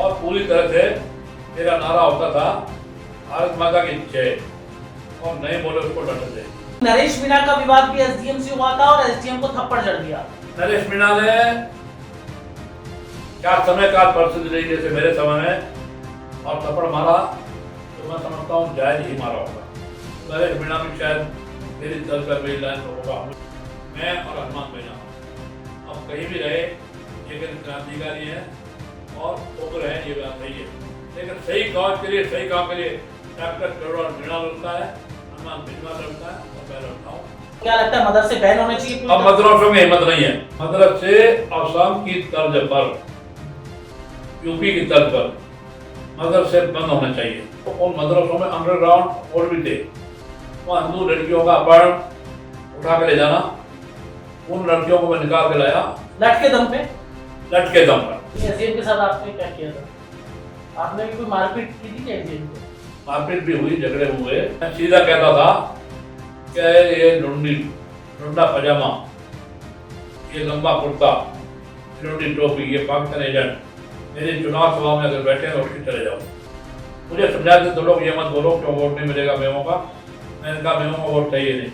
और पूरी तरह से मेरा नारा होता था भारत माता की जय, और नहीं बोले उसको डंडा दे। नरेश मीणा का विवाद भी एसडीएम से हुआ था और एसडीएम को थप्पड़ जड़ दिया। नरेश मीणा ने क्या समय काल परिस्थिति रही जैसे मेरे समय में, और थप्पड़ मारा तो मैं समझता हूँ जायज ही मारा होगा। नरेश मीणा भी शायद मेरी दल कर मेरी लाइन होगा। मैं और हनुमान मीणा अब कहीं भी रहे, लेकिन क्रांतिकारी है और उग्र है, ये बात नहीं है। लेकिन सही काम के लिए, सही काम के लिए डॉक्टर करोड़ मीणा लड़ता है, हनुमान मीणा लड़ता है और मैं लड़ता हूँ। क्या लगता है मदरसे बैन होने चाहिए? अब मदरसों में हिम्मत नहीं है। मदरसे असम की तर्ज पर, यूपी की तर्ज पर मदरसे बंद होने चाहिए। तो उन मदरसों में अंडरग्राउंड और भी थे, वहाँ हिंदू लड़कियों का अपहरण उठा के ले जाना, उन लड़कियों को मैं निकाल के लाया लटके दम पे। लटके दम पर। एसडीएम के साथ आपने क्या किया था? आपने भी कोई मारपीट की थी क्या एसडीएम को? मारपीट भी हुई, झगड़े हुए। मैं सीधा कहता था कि ये लुंडा पजामा, ये लंबा कुर्ता, लुंडी टोपी, ये पाकिस्तान एजेंट मेरी चुनाव सभा में अगर बैठे तो उसकी चले जाओ। मुझे समझाते तो लोग ये मत बोलो क्यों वोट नहीं मिलेगा मेमो का। मैंने कहा मेमो का वोट चाहिए नहीं,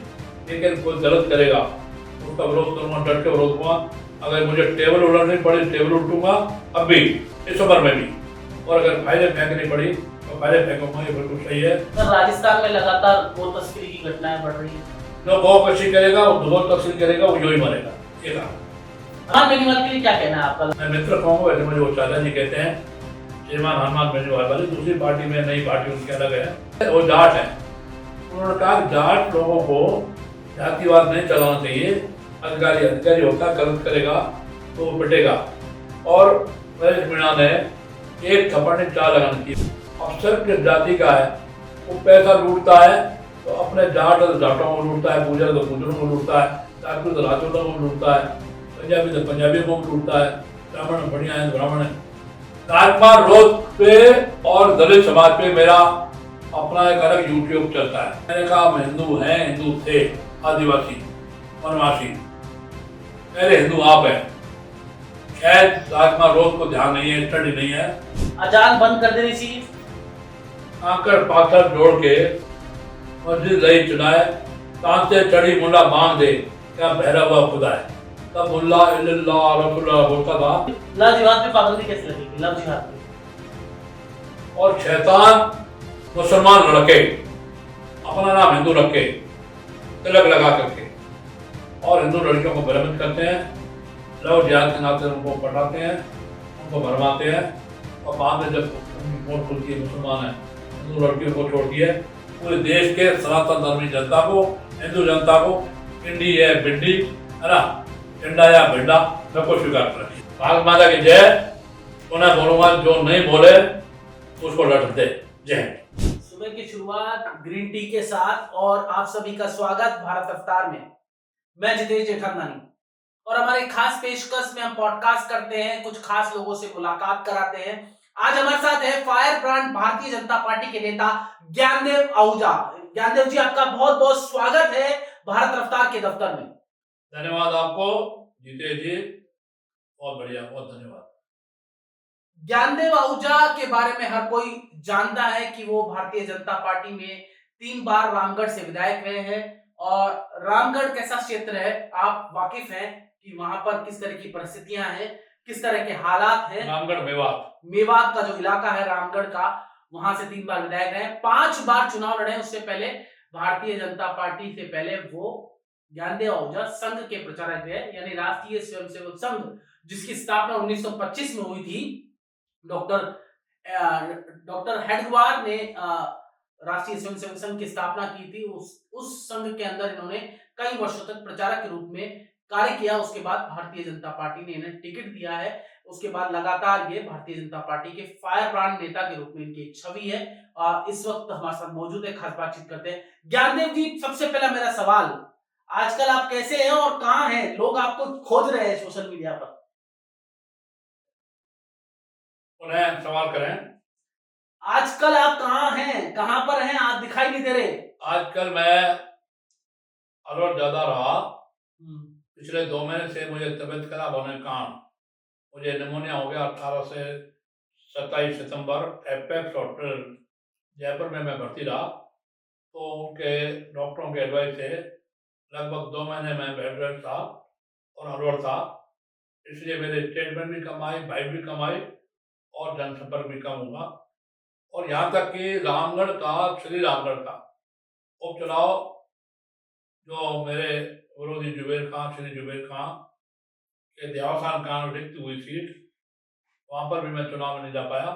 लेकिन कोई गलत करेगा उसका विरोध करूँगा, डट के विरोध करूँगा। अगर मुझे टेबल उलटनी पड़ी टेबल उल्टूंगा, अब भी इस उम्र में भी, और अगर फाइलें फेंकनी पड़ी तो फाइलें फेंकूंगा। ये बिल्कुल सही है। सर, राजस्थान में लगातार गो तस्करी की घटनाएं बढ़ रही है। जो गौ कशी करेगा, वो गौ तस्करी करेगा, वो ही मरेगा। ये कहा। हनुमान बेनीवाल के लिए क्या कहना है आपका? मैं मित्र कहूँगा, वैसे मुझे वो चाचा जी कहते हैं, श्रीमान हनुमान बेनीवाल वाले दूसरी पार्टी में, नई पार्टी उनकी अलग है, वो जाट है। उन्होंने कहा जाट लोगों को जातिवाद नहीं चलाना चाहिए, अधिकारी होता है, गलत करेगा तो वो पिटेगा। और नरेश मीणा ने एक थप्पड़ ने 4 लगाने की। अफसर किस जाति का है, वो पैसा लूटता है तो अपने जाट और जाटों को लूटता है, पूजर तो पूजरों को लूटता है, राजपूत तो राजपूतों को लूटता है, पंजाबी तो पंजाबियों को लूटता है, ब्राह्मण बढ़िया है ब्राह्मण है। नागमा रोड पे और दलित समाज पे मेरा अपना एक अलग यूट्यूब चलता है। मैंने कहा हम हिंदू हैं, हिंदू थे, आदिवासी वनवासी, पहले हिंदू आप हैं। शायद नागमा रोड को ध्यान नहीं है, स्टडी नहीं है। अजान बंद कर देनी चाहिए। आकर पाथर जोड़ के मस्जिद रही चुनाए, तांते चढ़ी मुल्ला बांध दे, क्या बहरा हुआ खुदा है। तब मुल्ला इल्लल्लाह रसूलुल्लाह बोलता था। लव जिहाद पे पाबंदी कैसे लगेगी? लव जिहाद पे और शैतान मुसलमान लड़के अपना नाम हिंदू रख के, तिलक लगा करके, और हिंदू लड़कियों को भ्रमित करते हैं, लव जिहाद के नाते उनको पटाते हैं, उनको भरमाते हैं, और बाद में जब वोट खुलती है मुसलमान है, हिंदू लड़कियों को छोड़ती है, पूरे देश के सनातन धर्मी जनता को, हिंदू जनता को पिंडी है भिंडी है ना, टिंडा या भिंडा सबको स्वीकार कर रही है। भारत माता की जय। उन्हें बोलूंगा जो नहीं बोले उसको लट दे। जय। सुबह की शुरुआत ग्रीन टी के साथ, और आप सभी का स्वागत भारत अवतार में। मैं जितेश जेठानी, और हमारे खास पेशकश में हम पॉडकास्ट करते हैं, कुछ खास लोगों से मुलाकात कराते हैं। आज हमारे साथ है fire brand Bharatiya Janata party के नेता ज्ञानदेव आहूजा। ज्ञानदेव जी, आपका बहुत बहुत स्वागत है भारत रफ्तार के दफ्तर में। धन्यवाद आपको जीतेश जी, बहुत बढ़िया, बहुत धन्यवाद। ज्ञानदेव आहूजा के बारे में हर कोई जानता है कि वो भारतीय जनता पार्टी में 3 बार रामगढ़ से विधायक रहे हैं, और रामगढ़ कैसा क्षेत्र है आप वाकिफ हैं कि वहां पर किस तरह की परिस्थितियां हैं, किस तरह के हालात हैं। रामगढ़ मेवात का जो इलाका है रामगढ़ का, वहां से 3 बार विधायक रहे, 5 बार चुनाव लड़े। उससे पहले भारतीय जनता पार्टी से पहले वो ज्ञानदेव आहूजा संघ के प्रचारक रहे, यानी राष्ट्रीय स्वयंसेवक संघ, जिसकी स्थापना 1925 में हुई थी। डॉक्टर हेडगेवार ने राष्ट्रीय स्वयंसेवक संघ की स्थापना की थी। उस संघ के अंदर इन्होंने कई वर्षों तक प्रचारक के रूप में कार्य किया। उसके बाद भारतीय जनता पार्टी ने इन्हें टिकट दिया है। उसके बाद लगातार ये भारतीय जनता पार्टी के फायर ब्रांड नेता के रूप में इनकी एक छवि है। इस वक्त हमारे साथ मौजूद है, खास बातचीत करते हैं। ज्ञानदेव जी, सबसे पहला मेरा सवाल, आजकल आप कैसे हैं और कहां हैं? लोग आपको खोज रहे हैं सोशल मीडिया पर। उन्हें सवाल करें, आजकल आप कहां हैं, कहां पर हैं? आप दिखाई नहीं दे रहे। आजकल मैं अलर्ट ज्यादा रहा। पिछले 2 महीने से मुझे तबीयत खराब होने के कारण मुझे निमोनिया हो गया। 18 से 27 सितंबर एपेक्स हॉस्पिटल जयपुर में मैं भर्ती रहा, तो उनके डॉक्टरों के एडवाइस से लगभग 2 महीने में बेड रेस्ट था और अलवर था। इसलिए मेरे स्टेटमेंट भी कम आई, बाइट भी कम आई और जनसंपर्क भी कम हुआ। और यहाँ तक कि रामगढ़ का, श्री रामगढ़ का उपचुनाव जो मेरे विरोधी जुबेर खां, श्री जुबेर खां के देवासान कारण रिक्त हुई सीट, वहाँ पर भी मैं चुनाव में नहीं जा पाया।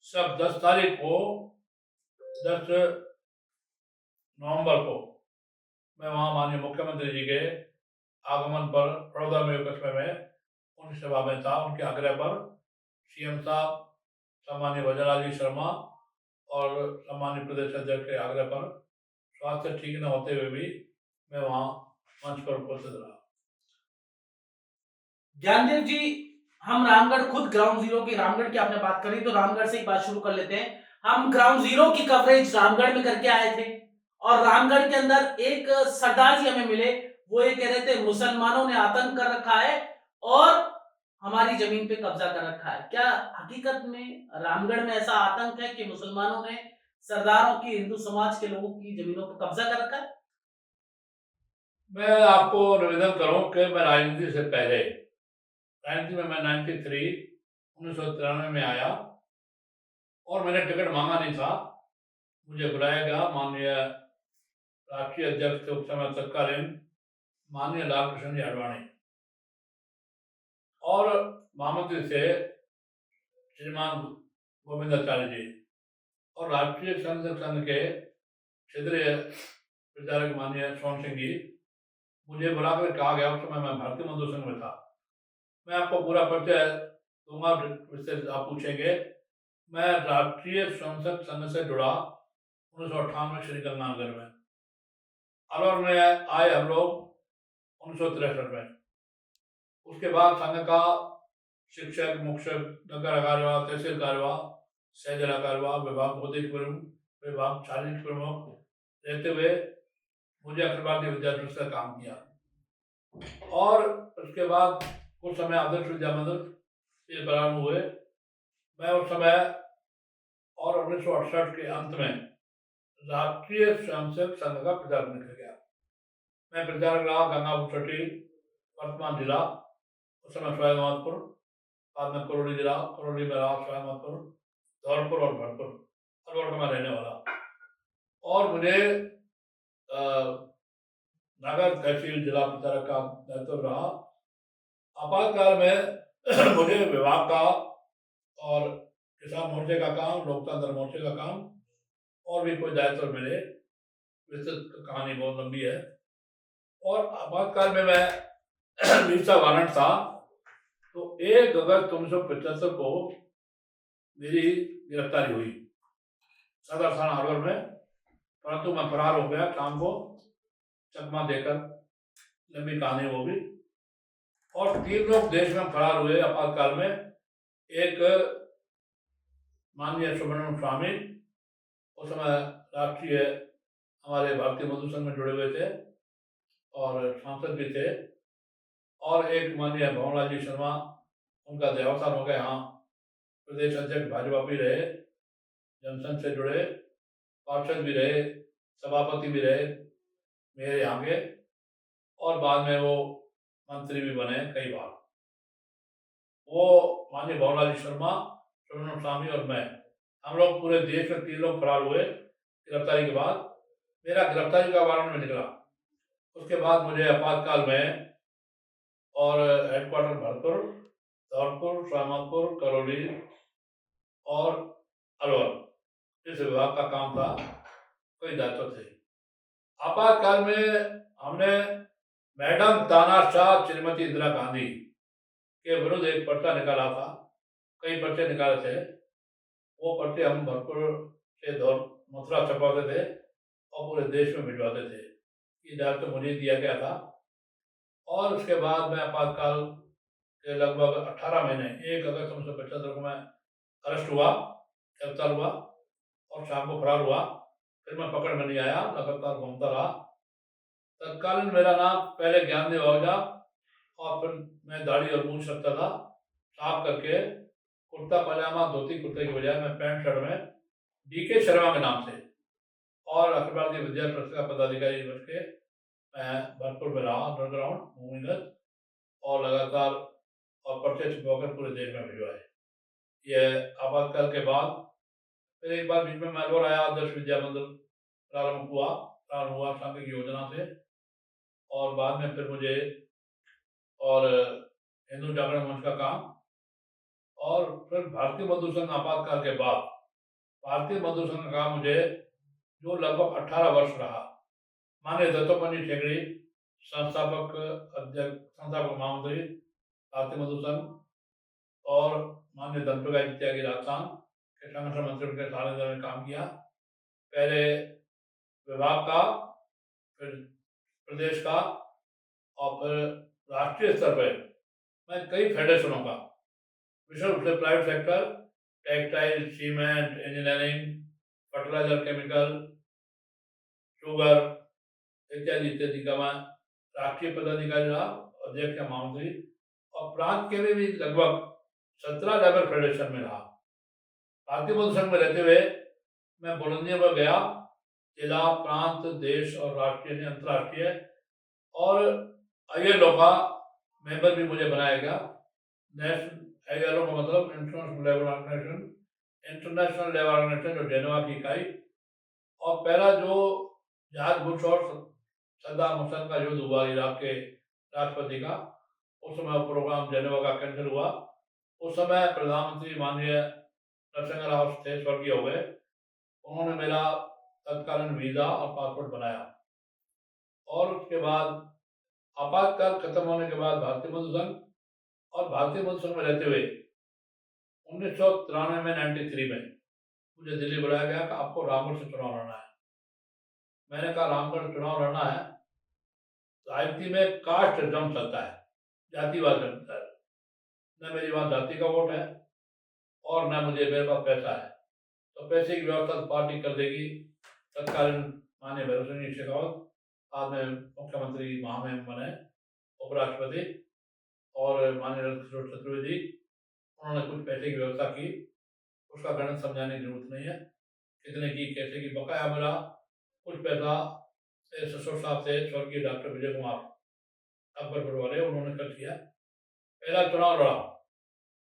सब 10 तारीख को, 10 नवंबर को मैं वहाँ माननीय मुख्यमंत्री जी के आगमन पर बड़ौदा में कस्बे में उनकी सभा में था। उनके आग्रह पर सीएम साहब, सम्मानीय वजराज जी शर्मा और सम्मानीय प्रदेश अध्यक्ष के आग्रह पर स्वास्थ्य ठीक न होते हुए भी मैं वहाँ मंच पर उपस्थित रहा। ज्ञानदेव जी, हम रामगढ़, खुद ग्राउंड जीरो की रामगढ़ की आपने बात करी, तो रामगढ़ से एक बात शुरू कर लेते हैं। हम ग्राउंड जीरो की कवरेज रामगढ़ में करके आए थे और रामगढ़ के अंदर एक सरदार जी हमें मिले, वो ये कह रहे थे मुसलमानों ने आतंक कर रखा है और हमारी जमीन पे कब्जा कर रखा है। क्या हकीकत में रामगढ़ में ऐसा आतंक है कि मुसलमानों ने सरदारों की, हिंदू समाज के लोगों की जमीनों पर कब्जा कर रखा है? मैं आपको निवेदन करूं कि मैं राजनीति से पहले, राजनीति में मैं 1993 में आया और मैंने टिकट मांगा नहीं था। मुझे बुलाया गया, माननीय राष्ट्रीय अध्यक्ष थे उस समय तत्कालीन माननीय लालकृष्ण जी आडवाणी और महामंत्री से श्रीमान गोविंदाचार्य जी और राष्ट्रीय संघ के क्षेत्रीय प्रचारक माननीय सोहन सिंह जी। मुझे बुलाकर कहा गया, उस समय मैं भारतीय मजदूर संघ में था। मैं आपको पूरा परिचय दूंगा, विशेष आप पूछेंगे। मैं राष्ट्रीय संसद संघ से जुड़ा 1958 में श्री गंगानगर में, अलवर में आए हम लोग 1963 में। उसके बाद संघ का शिक्षक, मुख्य, नगर कार्यवाह, तहसील कार्यवाह, सहजिला कार्यवाह, विभाग बौद्धिक प्रमुख, विभाग शारीरिक प्रमुख रहते हुए मुझे अखिल भारतीय विद्यार्थी का काम किया और उसके बाद कुछ समय आदर्श विद्या मंदिर प्रारंभ हुए। मैं उस समय और 1968 के अंत में राष्ट्रीय स्वयंसेवक संघ का प्रचारक निकल गया। मैं प्रचारक रहा गंगापुर छठी, वर्तमान जिला, उस समय सवाईमाधोपुर, बाद में करौली जिला, करौली में रहा सवाईमाधोपुर, धौलपुर और भरतपुर, अलवर का मैं रहने वाला। और मुझे नगर तहसील जिला प्रचारक का दायित्व रहा। आपातकाल में मुझे विभाग का और किसान मोर्चे का काम, लोकतंत्र मोर्चे का काम और भी कोई दायित्व मिले। विस्तृत कहानी बहुत लंबी है। और आपातकाल में मैं वीसा वारंट था, तो 1 अगस्त 1975 को मेरी गिरफ्तारी हुई सदर थाना अलवर में, परंतु मैं फरार हो गया शाम को, चकमा देकर, लंबी कहानी वो भी। और 3 लोग देश में फरार हुए आपातकाल में। एक माननीय सुब्रमण्यम स्वामी, उस समय राष्ट्रीय हमारे भारतीय मजदूर संघ में जुड़े हुए थे और सांसद भी थे। और एक माननीय भवनलाल जी शर्मा, उनका देहावसान हो गया। यहाँ प्रदेश अध्यक्ष भाजपा भी रहे, जनसंघ से जुड़े, पार्षद भी रहे, सभापति भी रहे मेरे यहाँ के, और बाद में वो मंत्री भी बने कई बार। वो माननीय भवनलाल जी शर्मा, सुब्रमण्यम स्वामी और मैं, हम लोग पूरे देश में 3 लोग फरार हुए गिरफ्तारी के बाद। मेरा गिरफ्तारी का वारंट में निकला। उसके बाद मुझे आपातकाल में और हेडक्वार्टर भरतपुर, धौलपुर, सवाईमाधोपुर, करौली और अलवर, इस विभाग का काम था, कई दायित्व थे। आपातकाल में हमने मैडम तानाशाह श्रीमती इंदिरा गांधी के विरुद्ध एक पर्चा निकाला था, कई पर्चे निकाले थे। वो पर्चे हम भरतपुर से मथुरा छपवाते थे और पूरे देश में भिजवाते थे। ये दायित्व मुझे दिया गया था। और उसके बाद मैं आपातकाल के लगभग 18 महीने, 1 अगस्त 1975 को मैं अरेस्ट हुआ, गिरफ्तार हुआ और शाम को फरार हुआ। फिर मैं पकड़ में नहीं आया, लगातार घूमता रहा। तत्कालीन मेरा नाम पहले ज्ञानदेव आहूजा और फिर मैं दाढ़ी और मूंछ रखता था, साफ करके कुर्ता पजामा धोती कुर्ते की बजाय मैं पैंट शर्ट में DK शर्मा के नाम से और अखिल भारतीय विद्या परिषद का पदाधिकारी बन के मैं भरतपुर में रहा, अंडरग्राउंड भूमिगत, और लगातार और पर्चे छुपवाकर पूरे देश में भिजवाए। ये आपातकाल के बाद फिर एक बार बीच में मैलवर आया, आदर्श विद्या मंदिर प्रारंभ हुआ सांख्यिक योजना से, और बाद में फिर मुझे और हिंदू जागरण मंच का काम, और फिर भारतीय मजदूर संघ आपातकाल के बाद भारतीय मजदूर संघ का काम मुझे जो लगभग 18 वर्ष रहा। माननीय दत्तोपंत ठेंगड़ी संस्थापक अध्यक्ष, संस्थापक महामंत्री भारतीय मजदूर संघ, और माननीय धनप्रकाश त्यागी राजस्थान के संगठन मंत्री उनके सानिध्य में काम किया। पहले विभाग का, फिर प्रदेश का, और फिर राष्ट्रीय स्तर पर मैं कई फेडरेशनों का, विशेष रूप से private sector, textile, cement, engineering, fertiliser, chemical, sugar इत्यादि इत्यादि का मैं राष्ट्रीय पदाधिकारी रहा, अध्यक्ष या महामंत्री, और प्रांत के भी लगभग 17 लेवल फेडरेशन में रहा। भारतीय मजदूर संघ में रहते हुए मैं बुलंदियों पर गया, जिला, प्रांत, देश और राष्ट्रीय अंतर्राष्ट्रीय, और ILO का मेंबर भी मुझे बनाया गया। ILO का मतलब इंटरनेशनल लेबर ऑर्गेनाइजेशन, जो जेनेवा की इकाई, और पहला जो जॉर्ज बुश और सद्दाम हुसैन का युद्ध हुआ इराक के राष्ट्रपति का, उस समय वो प्रोग्राम जेनेवा का कैंसिल हुआ। उस समय प्रधानमंत्री माननीय नरसिंह राव थे, स्वर्गीय हो गए, उन्होंने मेरा तत्कालीन वीज़ा और पासपोर्ट बनाया। और उसके बाद आपातकाल खत्म होने के बाद भारतीय मजदूर संघ और भारतीय मजदूर संघ में रहते हुए 1993 में 93 में मुझे दिल्ली बुलाया गया कि आपको रामगढ़ से चुनाव लड़ना है। मैंने कहा रामगढ़ चुनाव लड़ना है, राजनीति में कास्टिज्म चलता है, जातिवाद चलता है, न मेरी वहाँ जाति का वोट है और न मुझे मेरे पास पैसा है, तो पैसे की व्यवस्था तो पार्टी कर देगी। तत्कालीन माननीय भैरव सिंह शेखावत बाद में मुख्यमंत्री महामहिम बने, उपराष्ट्रपति, और माननीय किशोर चतुर्वेदी, उन्होंने कुछ पैसे की व्यवस्था की। उसका गणित समझाने की जरूरत नहीं है, कितने की कैसे की। बकाया मेरा कुछ पैसा ससुर साहब से स्वर्गीय डॉक्टर विजय कुमार अकबरपुर वाले, उन्होंने कर दिया। पहला चुनाव लड़ा।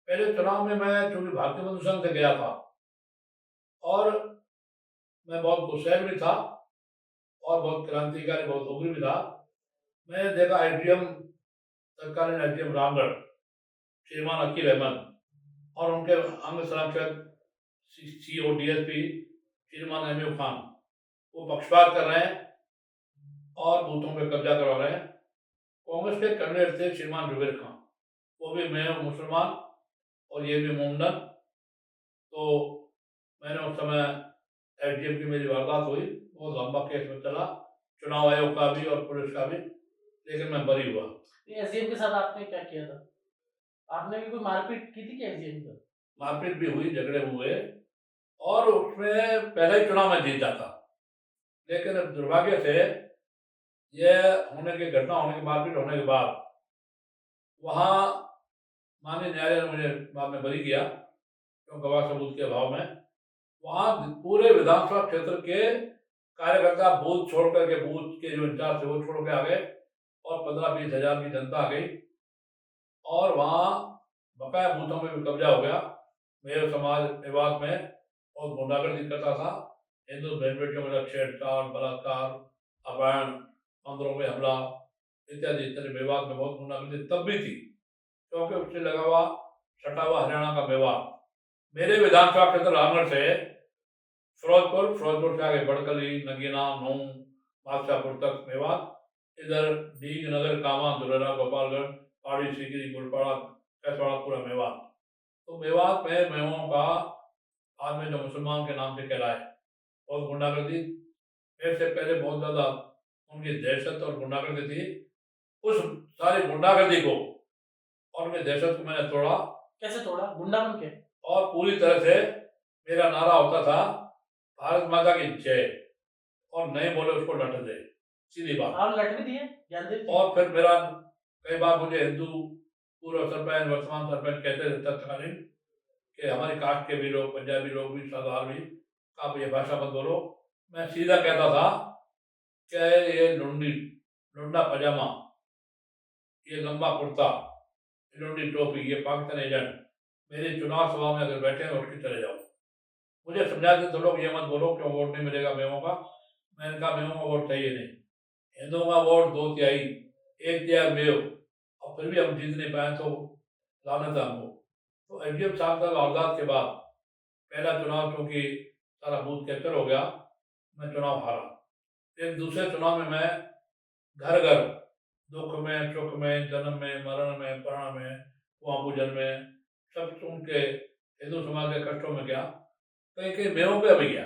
पहले चुनाव में मैं चूंकि भारतीय मजदूर संघ से गया था और मैं बहुत गुस्सैल भी था और बहुत क्रांतिकारी, बहुत उग्र भी था। मैंने देखा तत्कालीन IGM रामगढ़ श्रीमान अकील अहमद और उनके अंग संरक्षक CO DSP श्रीमान MU खान, वो पक्षपात कर रहे हैं और बूथों पे कब्जा करवा रहे हैं। कांग्रेस के कैंडिडेट थे श्रीमान जुबेर खान, वो भी मैं मुसलमान और ये भी मुंडन। तो मैंने उस समय IGM की मेरी वारदात हुई, बहुत लंबा केस में चला, चुनाव आयोग का भी और पुलिस का भी, लेकिन मैं बरी हुआ। SDM के साथ आपने क्या किया था? आपने भी कोई मारपीट की थी क्या SDM पर? मारपीट भी हुई, झगड़े हुए, और उसमें पहले ही चुनाव में जीता था, लेकिन दुर्भाग्य से यह होने की घटना होने के मारपीट होने के बाद वहाँ माननीय न्यायालय ने मुझे बाद में बरी किया, क्यों गवाह सबूत के अभाव में। वहाँ पूरे विधानसभा क्षेत्र के कार्यकर्ता बूथ छोड़ करके, बूथ के जो इंचार्ज थे वो छोड़ के आ गए, और 15-20 हजार की जनता आ गई, और वहाँ बकाया बूथों में भी कब्जा हो गया। मेरे समाज विभाग में बहुत गुंडागर्दी करता था, हिंदू बहन बेटियों में छेड़छाड़, बलात्कार, अपहरण, मंदिरों में हमला इत्यादि इत्यादि। मेवात में बहुत गुंडागर्दी तब भी थी, क्योंकि उससे लगा हुआ सटा हुआ हरियाणा का मेवात। मेरे विधानसभा क्षेत्र रामगढ़ से फिरोजपुर से आगे बड़कली, नगीना, नूंह, बादशाहपुर तक मेवात, इधर डीग नगर, कामा, दुलेरा, गोपालगढ़, पहाड़ी, सीकरी, गुलपाड़ा, कैसवाड़ा, पूरा मेवात। तो मेवात में मेवों का आज में जो मुसलमान के नाम से कहलाए, बहुत गुंडागर्दी। मेरे से पहले बहुत ज्यादा उनकी दहशत और गुंडागर्दी थी। उस सारी गुंडागर्दी को और उनकी दहशत को मैंने तोड़ा। कैसे तोड़ा? गुंडा बन के? और पूरी तरह से मेरा नारा होता था, भारत माता की जय, और नहीं बोले उसको लट दे, सीधी बात। आप लट भी दिए? और फिर मेरा कई बार मुझे हिंदू पूर्व सरपंच, वर्तमान सरपंच कहते थे तत्कालीन, कि हमारी कास्ट के भी लोग, पंजाबी लोग भी, सरदार भी, आप ये भाषा मत बोलो। मैं सीधा कहता था कि ये लुंडा पजामा, ये लंबा कुर्ता, ये लुंडी टोपी, ये पाकिस्तान एजेंट मेरी चुनाव सभा में अगर बैठे हैं उठ के चले जाओ। मुझे समझाते थे लोग, ये मत बोलो क्यों वोट नहीं मिलेगा मेमों का। मैंने कहा मेमों का वोट चाहिए नहीं, हिंदुओं का वोट 2/3, 1/3 मेव, और फिर भी हम जीत नहीं पाए तो लानत है हमको। तो एसडीएम साहब का वारदात के बाद पहला चुनाव क्योंकि सारा बूथ कैप्चर हो गया, मैं चुनाव हारा। फिर दूसरे चुनाव में मैं घर घर, दुख में, सुख में, जन्म में, मरण में, प्राण में, कुआं पूजन में, सब सुन के हिंदू समाज के कष्टों में गया, कहीं कहीं मेवों पे भी गया,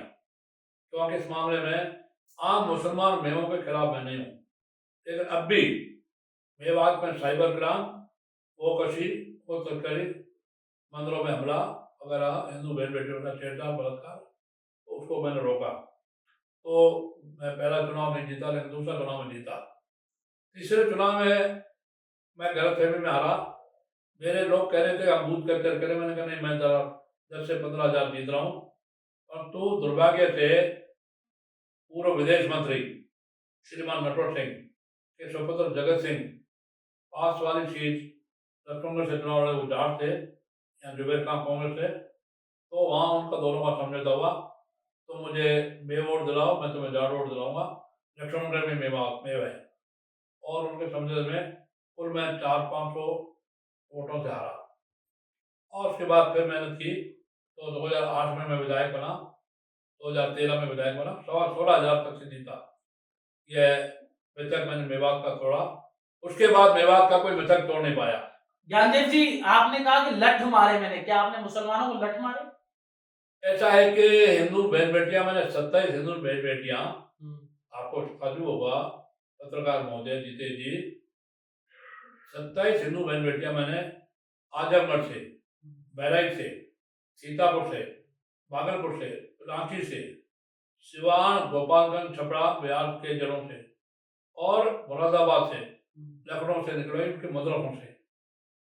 क्योंकि इस मामले में आम मुसलमान मेवों के खिलाफ मैं नहीं हूँ। लेकिन अब भी मेवात में साइबर क्राइम, वो कशी, वो तस्करी, मंदिरों में हमला वगैरह, हिंदू बहन बेटियों का छेड़छाड़, बलात्कार, तो उसको मैंने रोका। तो मैं पहला चुनाव नहीं जीता, लेकिन दूसरा चुनाव में जीता। तीसरे चुनाव में मैं गलतफहमी में हारा। मेरे लोग कह रहे थे हम बूथ कैप्चर करें, मैंने कहा नहीं, मैं 10 से 15 हज़ार जीत रहा हूँ। और तो दुर्भाग्य से पूर्व विदेश मंत्री श्रीमान नटवर सिंह के सुपुत्र जगत सिंह पास वाली सीट, कांग्रेस से चुनाव लड़े, वो जाट थे, या जुबेर खान कांग्रेस से, तो वहाँ उनका दोनों का समझौता हुआ। तो मुझे मेव वोट दिलाओ, मैं तुम्हें जाट वोट दिलाऊंगा। लक्ष्मणगढ़ में मेव है, और उनके समझौते में कुल मैं 400-500 वोटों से हारा। और उसके बाद फिर मेहनत की, तो 2008 में मैं विधायक बना, 2013 में विधायक बना, 16,000 तक से जीता। यह मिथक मैंने मेवात का तोड़ा, उसके बाद मेवात का कोई मिथक तोड़ नहीं पाया। ज्ञानदेव जी, आपने कहा कि लठ मारे मैंने, क्या आपने मुसलमानों को लठ मारे? ऐसा है कि हिंदू बहन बेटियां, मैंने 27 हिंदू बहन बेटियां, आपको मालूम होगा पत्रकार महोदय जीते जी, 27 हिंदू बहन बेटियां मैंने आजमगढ़ से, बहराइच से, सीतापुर से, भागलपुर से, रांची से, सिवान, गोपालगंज, छपरा, बिहार के जिलों से, और मुरादाबाद से, लखनऊ से निकलवाई, उनके मदरसों से।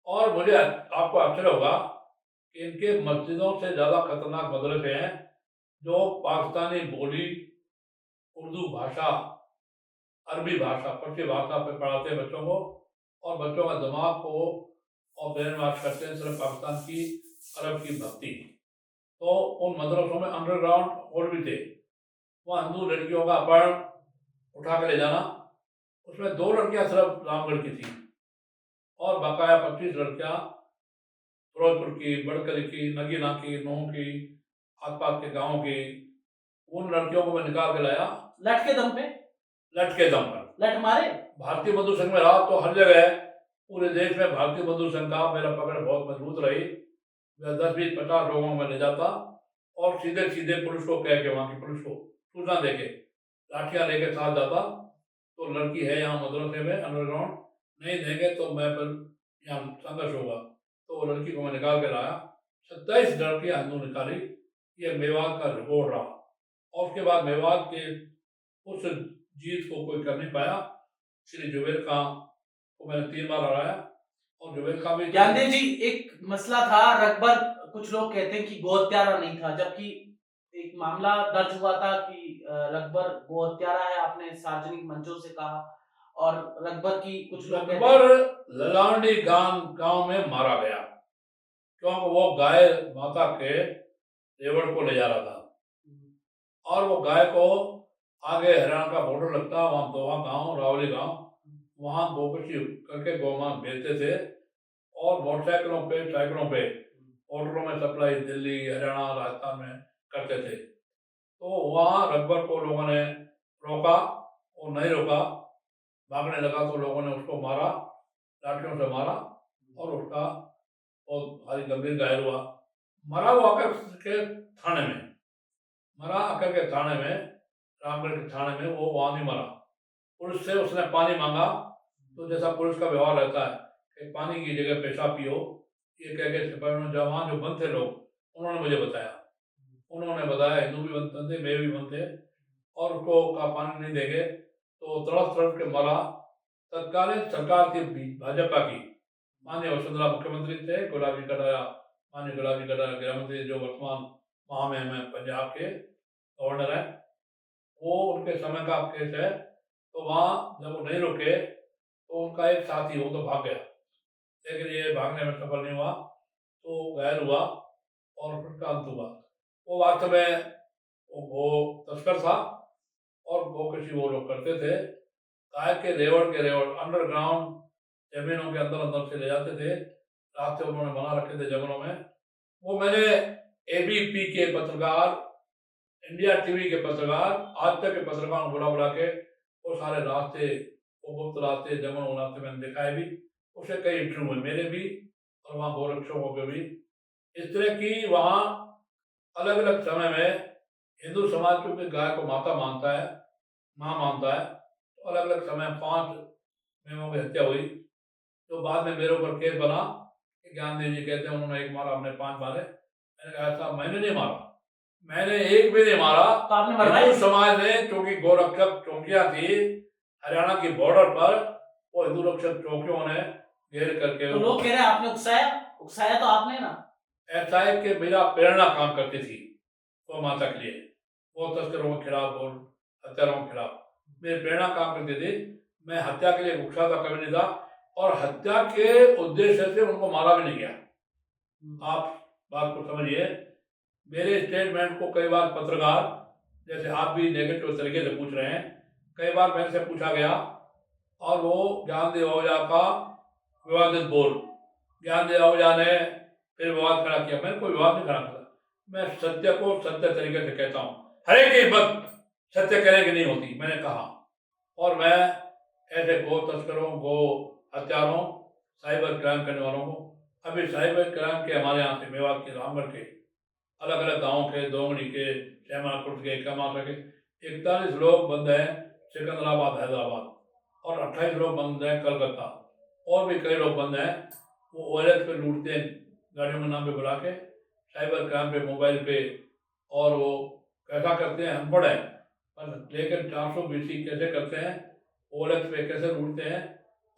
और मुझे आपको आश्चर्य होगा कि इनके मस्जिदों से ज़्यादा खतरनाक मदरसे हैं, जो पाकिस्तानी बोली, उर्दू भाषा, अरबी भाषा, फारसी भाषा पे पढ़ाते हैं बच्चों को, और बच्चों का दिमाग को और ब्रेन वॉश करते हैं सिर्फ पाकिस्तान की, अरब की भक्ति। तो उन मदरसों में अंडरग्राउंड हॉल भी थे, वहाँ हिंदू लड़कियों का अपहरण, उठा कर ले जाना। उसमें 2 लड़कियां सिर्फ रामगढ़ की थी, और बकाया 25 लड़कियां फिरोजपुर की, बड़कली की, नगीना की, नूह की, आसपास के गाँव की। उन लड़कियों को मैं निकाल के लाया। लठ के दम पे? लठ के दम पर। लठ मारे? भारतीय मजदूर संघ में रहा तो हर जगह पूरे देश में भारतीय मजदूर संघ का मेरा पकड़ बहुत मजबूत रही। मैं 10, 20, 50 लोगों में ले जाता, और सीधे सीधे पुलिस को कह के, वहाँ की पुलिस को सूचना दे के, लाठियाँ लेके साथ जाता, तो लड़की है यहाँ मदरसे में अंडरग्राउंड, नहीं देंगे तो मैं फिर यहाँ संघर्ष होगा। तो वो लड़की को मैं निकाल के लाया, 27 लड़कियाँ हिंदू निकाली। ये मेवात का रिकॉर्ड रहा, और उसके बाद मेवात के उस जीत को कोई कर नहीं पाया। श्री जुबेर खां को मैंने 3 बार हराया, और जुबेर खां भी। ज्ञानदेव जी, एक मसला था रकबर, कुछ लोग कहते हैं कि गो हत्यारा नहीं था, जबकि एक मामला दर्ज हुआ था कि रकबर गो हत्यारा है, आपने सार्वजनिक मंचों से कहा। और रकबर की कुछ लोग कहते हैं रकबर ललांडी गांव में मारा गया, क्योंकि वो गाय माता के रेवड़ को ले जा रहा था, और वो गाय को आगे हरियाणा का बॉर्डर लगता, वहाँ दोहा गांव, रावली गांव, वहाँ गोकशी करके गौमान बेचते थे, और मोटरसाइकिलों पे, साइकिलों पे ऑर्डरों में सप्लाई दिल्ली, हरियाणा, राजस्थान में करते थे। तो वहाँ रकबर को लोगों ने रोका, वो नहीं रोका, भागने लगा, तो लोगों ने उसको मारा, लाठियों से मारा, और उसका बहुत भारी गंभीर घायल हुआ। मरा वो आकर के थाने में, मरा आकर के थाने में, रामगढ़ के थाने में, वो वहाँ नहीं मरा। पुलिस से उसने पानी मांगा, तो जैसा पुलिस का व्यवहार रहता है कि पानी की जगह पेशाब पियो, ये कह के सिपाहियों ने, वहाँ जो बंद थे लोग, उन्होंने मुझे बताया, हिंदू भी बंद थे, मैं भी बंद थे, और उसको का पानी नहीं देंगे, तो तड़प तड़प के मरा। तत्कालीन सरकार थी भाजपा की, माननीय वसुंधरा मुख्यमंत्री थे, गुलाब जी कटारिया माननीय गुलाब जी गृह मंत्री जो वर्तमान महामहिम है पंजाब के गवर्नर हैं, वो उनके समय का केस है। तो वहाँ जब वो नहीं रुके तो उनका एक साथी वो तो भाग गया, लेकिन ये भागने में सफल नहीं हुआ, तो घायल हुआ और फिर का अंत हुआ। वो वास्तव में वो तस्कर था और वो कृषि वो लोग करते थे। गाय के रेवड़ अंडरग्राउंड जमीनों के अंदर अंदर से ले जाते थे, रास्ते उन्होंने बना रखे थे जंगलों में। वो मैंने एबीपी के पत्रकार, इंडिया टीवी के पत्रकार, आज तक के पत्रकारों को बुला के वो सारे रास्ते, वो गुप्त रास्ते जंगलों रास्ते मैंने दिखाए भी। उससे कई इंटरव्यू हुए मेरे भी और वहाँ गोरक्षकों के भी। इस तरह की वहाँ अलग अलग समय में हिंदू समाज क्योंकि गाय को माता मानता है, माँ मानता है, तो अलग अलग समय 5 मेमों की हत्या हुई। तो बाद में मेरे ऊपर केस बना कि ज्ञानदेव जी कहते हैं उन्होंने 1 मारा, हमने 5 मारे। मैंने कहा ऐसा मैंने नहीं मारा, मैंने एक भी नहीं मारा। तो आपने मरवाई? हिंदू समाज ने, क्योंकि गोरक्षक चौकियां थी हरियाणा की बॉर्डर पर, वो हिंदू रक्षक चौकियों ने घेर करके। तो लोग कह रहे हैं आपने उकसाया तो आपने ना। ऐसा है कि मेरा प्रेरणा काम करती थी गौ माता के लिए, वो तस्करों के खिलाफ और हत्यारों के खिलाफ मेरी प्रेरणा काम करती थी। मैं हत्या के लिए उकसाता कभी नहीं था और हत्या के उद्देश्य से उनको मारा भी नहीं गया। आप बात को समझिए। मेरे स्टेटमेंट को कई बार पत्रकार, जैसे आप भी नेगेटिव तरीके से पूछ रहे हैं, कई बार मेरे से पूछा गया और वो ज्ञानदेव आहूजा का विवादित बोल, ज्ञानदेव आहूजा ने फिर विवाद खड़ा किया। मैंने कोई विवाद नहीं खड़ा किया, मैं सत्य को सत्य तरीके से कहता हूँ। हर एक की बात सत्य कहने की नहीं होती, मैंने कहा। और मैं ऐसे गो तस्करों, गो हत्यारों, साइबर क्राइम करने वालों को, अभी साइबर क्राइम के हमारे यहाँ से मेवात के, रामगढ़ के, अलग अलग गाँव के, दोंगड़ी के, शहमाकुट के, कमासा के 41 लोग बंद हैं सिकंदराबाद हैदराबाद, और 28 लोग बंद हैं कलकत्ता, और भी कई लोग बंद हैं। वो OLX पे लूटते हैं, गाड़ियों के नाम पे बुला के, साइबर क्राइम पे, मोबाइल पे, और वो कैसा करते हैं अनपढ़ है पर लेकिन 420 कैसे करते हैं, OLX पे कैसे लूटते हैं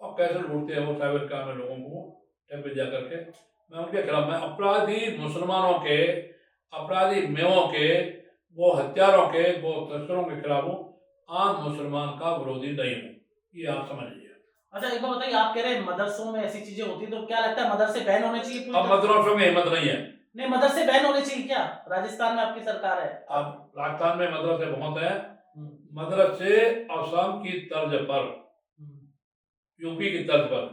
और कैसे लूटते हैं वो साइबर क्राइम में लोगों को टेप जा करके। मैं उनके खिलाफ, मैं अपराधी मुसलमानों के, अपराधी मेवों के, वो हत्यारों के, वो तस्करों के खिलाफ हूँ, आम मुसलमान का विरोधी नहीं हूँ, ये आप समझ लीजिए। अच्छा एक बात बताइए, आप कह रहे हैं मदरसों में ऐसी चीजें होती तो क्या लगता है मदरसे बैन होने चाहिए पूरी अब तरह से? मदरसों में हिम्मत नहीं है। नहीं, मदरसे बैन होने चाहिए क्या? राजस्थान में आपकी सरकार है। अब राजस्थान में मदरसे बहुत है, मदरसे असम की तर्ज पर, यूपी की तर्ज पर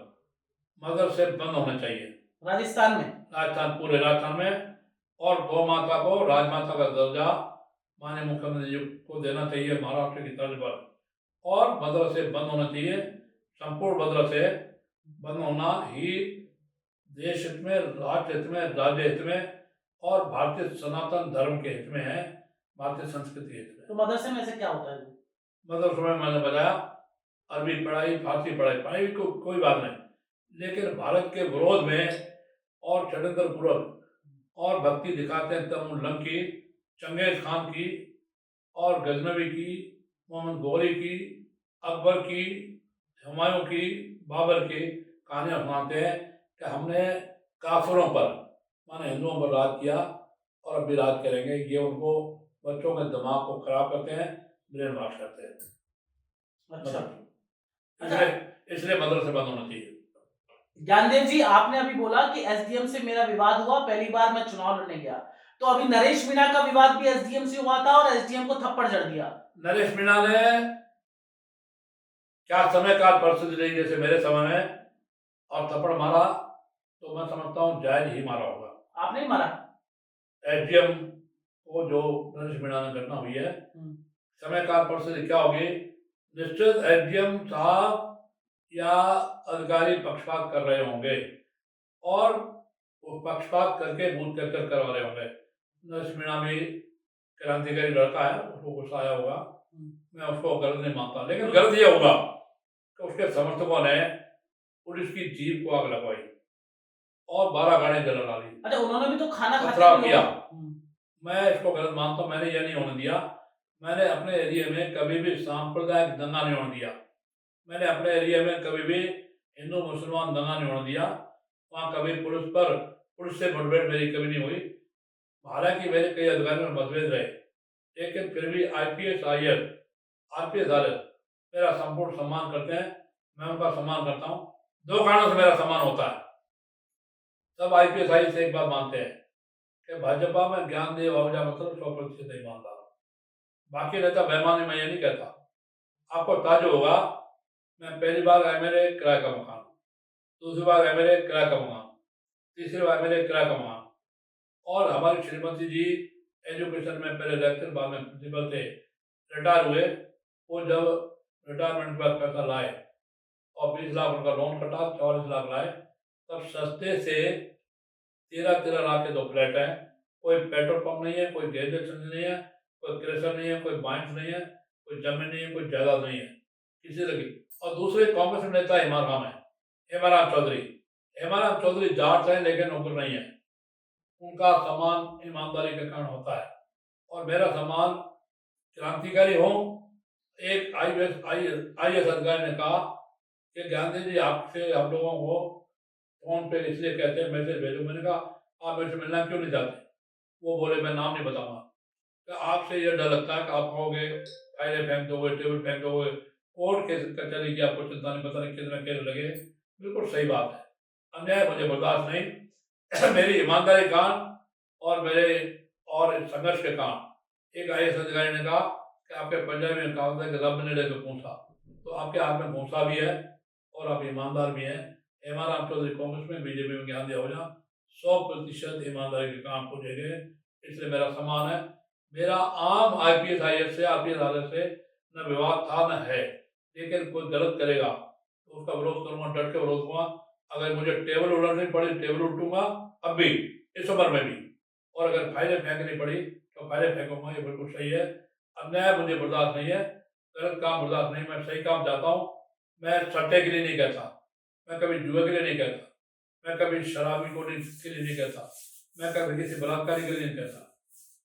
मदरसे बंद होने चाहिए राजस्थान में, राजस्थान, पूरे राजस्थान में। और गौ माता को राजमाता का दर्जा माननीय मुख्यमंत्री जी को देना चाहिए महाराष्ट्र की तर्ज पर, और मदरसे बंद होना चाहिए। संपूर्ण मदरसे बंद होना ही देश हित में, राष्ट्र हित में, राज्य हित में और भारतीय सनातन धर्म के हित में है, भारतीय संस्कृति हित में। तो मदरसे में ऐसे क्या होता है? मदरसों में मैंने बताया अरबी पढ़ाई, फारसी पढ़ाई भी कोई बात नहीं, लेकिन भारत के विरोध में और षड्यंत्र पूर्वक और भक्ति दिखाते हैं तमुल्लंग की, चंगेज खान की और गजनवी की, मोहम्मद गौरी की, अकबर की, हुमायूं की, बाबर की कहानियाँ सुनाते हैं कि हमने काफिरों पर, माने हिंदुओं पर राज किया और अब भी राज करेंगे। ये उनको, बच्चों के दिमाग को खराब करते हैं, ब्रेन वॉश करते हैं। अच्छा, इसलिए मदरसे बंद होना चाहिए। ज्ञानदेव जी, आपने अभी बोला कि SDM से मेरा विवाद हुआ, पहली बार मैं चुनाव लड़ने गया, तो अभी नरेश मीणा का विवाद भी SDM से हुआ था और SDM को थप्पड़ जड़ दिया। नरेश मीणा ने क्या समय काल परिस्थिति रही जैसे मेरे समय में, और थप्पड़ मारा तो मैं समझता हूँ जायज ही मारा होगा। आपने ही मारा? SDM को जो नरेश मीणा ने घटना हुई है, समय काल परिस्थिति क्या होगी, निश्चित SDM साहब या अधिकारी पक्षपात कर रहे होंगे और वो पक्षपात करके बूथ कर करवा रहे होंगे। नरेश मीणा भी क्रांतिकारी लड़का है, उसको गुस्सा आया होगा, मैं उसको गलत नहीं मानता, लेकिन गलत ये होगा कि उसके समर्थकों ने पुलिस की जीप को आग लगवाई और 12 गाड़ियां जला डाली। अच्छा, उन्होंने भी तो खाना खतरा किया, मैं इसको गलत मानता हूँ, मैंने ये नहीं होने दिया। मैंने अपने एरिया में कभी भी सांप्रदायिक दंगा नहीं होने दिया, मैंने अपने एरिया में कभी भी हिंदू मुसलमान दंगा नहीं होने दिया, वहाँ कभी पुलिस पर पुलिस से मुठभेड़ मेरी कभी नहीं हुई। हालांकि मेरे कई अधिकारियों में मतभेद रहे, लेकिन फिर भी IPS IAS RPS RS मेरा संपूर्ण सम्मान करते हैं, मैं उनका सम्मान करता हूँ। 2 कारणों से मेरा सम्मान होता है। सब IPS IAS एक बात मानते हैं कि भाजपा में ज्ञानदेव आहूजा मतलब 100% ईमानदार हूँ। बाकी नेता बेईमान, मैं ये नहीं कहता। आपको ताज्जुब होगा, मैं पहली बार MLA किराए का मकान, दूसरी बार MLA किराए का मकान, तीसरी बार MLA किराए का मकान। और हमारी श्रीमती जी एजुकेशन में पहले लेक्चर, बाद में प्रिंसिपल थे, रिटायर हुए। वो जब रिटायरमेंट के बाद पैसा लाए और 20 लाख उनका लोन कटा, 44 लाख लाए, तब सस्ते से 13 लाख के 2 फ्लैट हैं। कोई पेट्रोल पंप नहीं है, कोई गैस स्टेशन नहीं है, कोई क्रेशर नहीं है, कोई माइंस नहीं है, कोई जमीन नहीं है, कोई जायदाद नहीं है किसी तरह की। और दूसरे कांग्रेस नेता हेमाराम है, हेमाराम चौधरी जाट है लेकिन नौकर नहीं है। उनका सम्मान ईमानदारी के कारण होता है और मेरा सम्मान क्रांतिकारी हो। एक IAS अधिकारी ने कहा कि गांधी जी आपसे हम लोगों को फोन पे इसलिए कहते हैं मैसेज भेजो। मैंने कहा आप मेरे से मिलना क्यों नहीं चाहते? वो बोले मैं नाम नहीं बताऊंगा। तो आपसे ये डर लगता है कि आप कहोगे फाइलें फेंक दोगे, टेबल फेंक दोगे, कोर्ट के कचहरी की आपको चिंता नहीं, पता नहीं कितना केस लगे। बिल्कुल सही बात है, अन्याय मुझे बर्दाश्त नहीं। मेरी ईमानदारी के कारण और मेरे और इस संघर्ष के कारण एक IAS अधिकारी ने कहा कि आपके पंजाबी में कहावत है कि रब ने लेकर पूछा, तो आपके हाथ में पूछा भी है और आप ईमानदार भी हैं। हेमाराम चौधरी कांग्रेस में, बीजेपी में ज्ञान दिया हो जाए 100% ईमानदारी के काम को देंगे, इसलिए मेरा सम्मान है। मेरा आम IPS IAS से RPS RS से न विवाद था न है, लेकिन कोई गलत करेगा तो उसका विरोध करूंगा, डट के विरोध करूंगा। अगर मुझे टेबल उलटनी पड़ी टेबल उल्टूंगा, अब भी, इस उम्र में भी। और अगर फाइलें फेंकनी पड़ी तो फाइलें फेंकूंगा, ये बिल्कुल सही है। अन्याय मुझे बर्दाश्त नहीं है, गलत काम बर्दाश्त नहीं, मैं सही काम चाहता हूँ। मैं सट्टे के लिए नहीं कहता, मैं कभी जुए के लिए नहीं कहता, मैं कभी शराबी को के लिए नहीं कहता, मैं कभी किसी बलात्कारी के लिए नहीं कहता,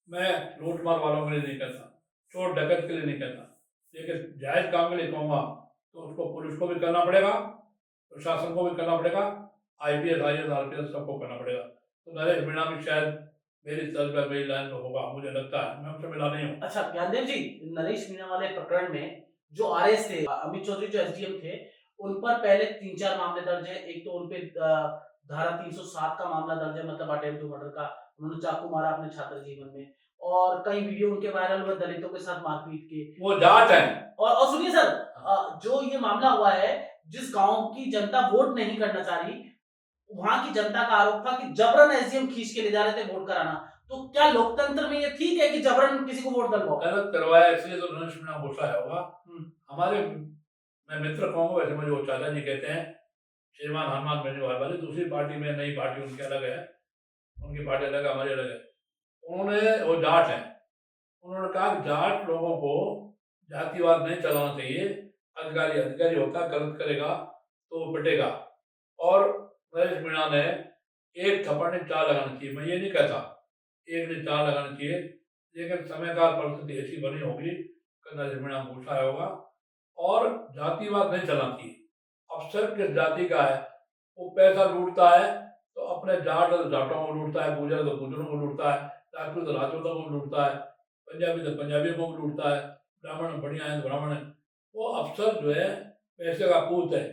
मैं लूट मार वालों के लिए नहीं कहता, चोर डकैत के लिए नहीं कहता। लेकिन जायज काम के लिए कहूँगा तो उसको पुलिस को भी करना पड़ेगा, प्रशासन को भी करना पड़ेगा, IPS IAS RPS सबको करना पड़ेगा। तो नरेश मीणा भी शायद मेरी तर्ज पर, मेरी लाइन में होगा, मुझे लगता है। मैं उनसे मिला नहीं हूँ। अच्छा ज्ञानदेव जी, नरेश मीणा वाले प्रकरण में जो RS थे, अमित चौधरी जो SDM थे, उन पर पहले 3-4 मामले दर्ज है। एक तो उन पे धारा 307 का मामला दर्ज है, मतलब अटेम्प्ट टू मर्डर का। उन्होंने चाकू मारा अपने छात्र जीवन में, और कई वीडियो उनके वायरल हुए दलितों के साथ मारपीट के। वो जाट है। और सुनिए सर, जो ये मामला हुआ है, जिस गांव की जनता वोट नहीं करना चाह रही, वहां की जनता का आरोप था कि जबरन SDM खींच के ले जा रहे थे वोट कराना। तो क्या लोकतंत्र में ये ठीक है कि जबरन किसी को वोट दिलवाओ? गलत करवाया इसलिए तो नरेश मीणा गुस्सा होगा। हमारे, मैं मित्र कहूँगा, वैसे मुझे वो चाचा जी कहते हैं, श्रीमान हनुमान बेनीवाल वाले, दूसरी पार्टी में, नई पार्टी उनकी अलग है, उनकी पार्टी अलग है, हमारी अलग है। उन्होंने, वो जाट है, उन्होंने कहा कि जाट लोगों को जातिवाद नहीं चलाना चाहिए, अधिकारी अधिकारी होता है, गलत करेगा तो वो पिटेगा। और नरेश मीणा ने एक थप्पड़ ने 4 लगाना चाहिए। मैं ये नहीं कहता एक ने 4 लगाना चाहिए, लेकिन समय काल परिस्थिति ऐसी बनी होगी कि नरेश मीणा गुस्सा होगा। और जातिवाद नहीं चलाना चाहिए। अफसर किस जाति का है, वो पैसा लूटता है तो अपने जाट तो जाटों को लूटता है, गुजर तो गुजरों को लूटता है, राजपूत तो राजपूतों को लूटता है, पंजाबी तो पंजाबियों को भी लूटता है, ब्राह्मण बढ़िया है तो ब्राह्मण है। वो अफसर जो है पैसे का पूत है।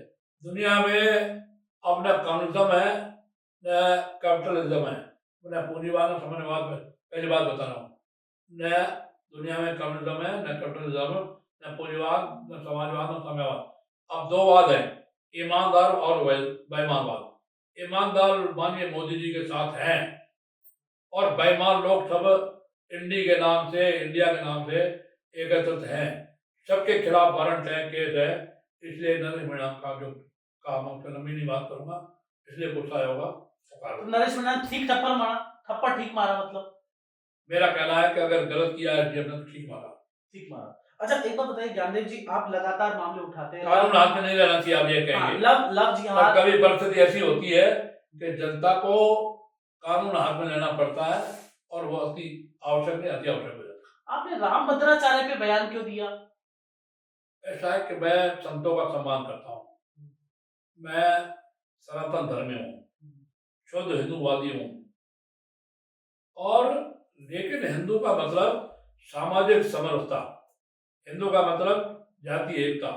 दुनिया में अपना कम्युनिज्म है न कैपिटलिज्म है, न पूंजीवाद न साम्यवाद में। पहली बात बता रहा हूँ, न दुनिया में कम्युनिज्म है, न कैपिटलिज्म, न पूंजीवाद, न समाजवाद, न साम्यवाद। अब 2 वाद है, ईमानदार और बेईमानवाद। ईमानदार माननीय मोदी जी के साथ हैं और बेईमान लोग सब इंडी के नाम से, इंडिया के नाम से एकत्रित हैं। सबके खिलाफ वारंट है, केस है। इसलिए नरेश मीणा का जो काम है, लंबी नहीं बात करूंगा, इसलिए गुस्सा होगा। तो नरेश मीणा ठीक थप्पड़ मारा, थप्पड़ ठीक मारा, मतलब मेरा कहना है कि अगर गलत किया है तो ठीक मारा, ठीक मारा। अच्छा एक बात बताइए ज्ञानदेव जी, आप लगातार मामले उठाते हैं, कानून हाथ में नहीं रहना चाहिए, आप ये कहेंगे। लव जिहाद, और कभी परिस्थिति ऐसी होती है कि जनता को कानून हाथ में लेना पड़ता है और वो अति आवश्यक नहीं, अति आवश्यक हो जाता है। आपने राम भद्राचार्य पे बयान क्यों दिया? ऐसा है कि मैं संतों का सम्मान करता हूँ, मैं सनातन धर्मी हूँ, शुद्ध हिंदूवादी हूँ। और लेकिन हिंदू का मतलब सामाजिक समरसता, हिंदू का मतलब जातीय एकता।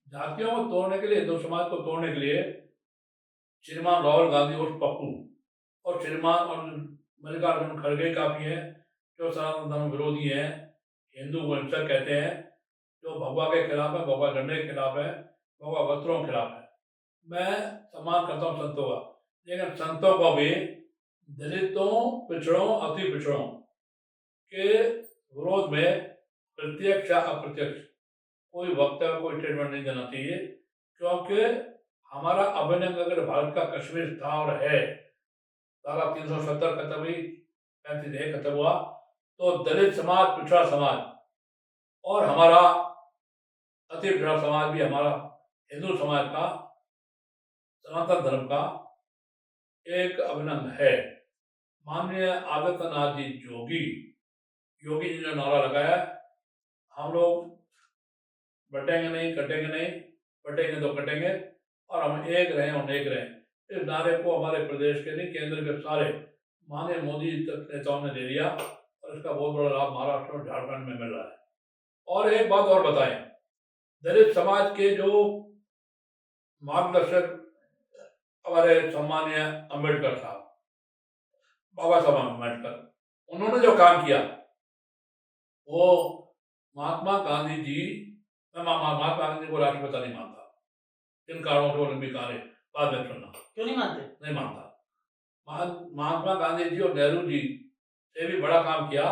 जातियों को तोड़ने के लिए, हिंदू समाज को तोड़ने के लिए श्रीमान राहुल गांधी और पप्पू और श्रीमान और मल्लिकार्जुन खड़गे काफी हैं, जो सनातन धर्म विरोधी हैं, हिंदू को हिंसक कहते हैं, जो भगवा के खिलाफ है, भगवा झंडे के खिलाफ है, भगवा वस्त्रों के खिलाफ है। मैं सम्मान करता हूँ संतों का, लेकिन संतों को भी दलितों, पिछड़ों, अति पिछड़ों के विरोध में प्रत्यक्ष या अप्रत्यक्ष कोई वक्तव्य, कोई स्टेटमेंट नहीं देना चाहिए, क्योंकि हमारा अभिनंदन अगर भारत का कश्मीर था और है, धारा 370 खत्म हुई, 35A खत्म हुआ, तो दलित समाज, पिछड़ा समाज और हमारा अति पिछड़ा समाज भी हमारा हिंदू समाज का, सनातन धर्म का एक अभिनंदन है। माननीय आदित्यनाथ जी योगी जी ने नारा लगाया, हम लोग बटेंगे नहीं, कटेंगे नहीं, बटेंगे तो कटेंगे, और हम एक रहें और नेक रहें। इस नारे को हमारे प्रदेश के नहीं, केंद्र के सारे माननीय मोदी नेताओं ने ले लिया, और इसका बहुत बड़ा लाभ महाराष्ट्र और झारखंड में मिल रहा है। और एक बात और बताएं, दलित समाज के जो मार्गदर्शक हमारे सम्मानीय अम्बेडकर साहब, बाबा साहब अम्बेडकर, उन्होंने जो काम किया, वो महात्मा गांधी जी, मैं महात्मा गांधी को राष्ट्रपिता नहीं मानता, इन कारणों से ओलंपिक कार्य बाद में सुनना। क्यों नहीं मानते? नहीं मानता। महात्मा गांधी जी और नेहरू जी से भी बड़ा काम किया।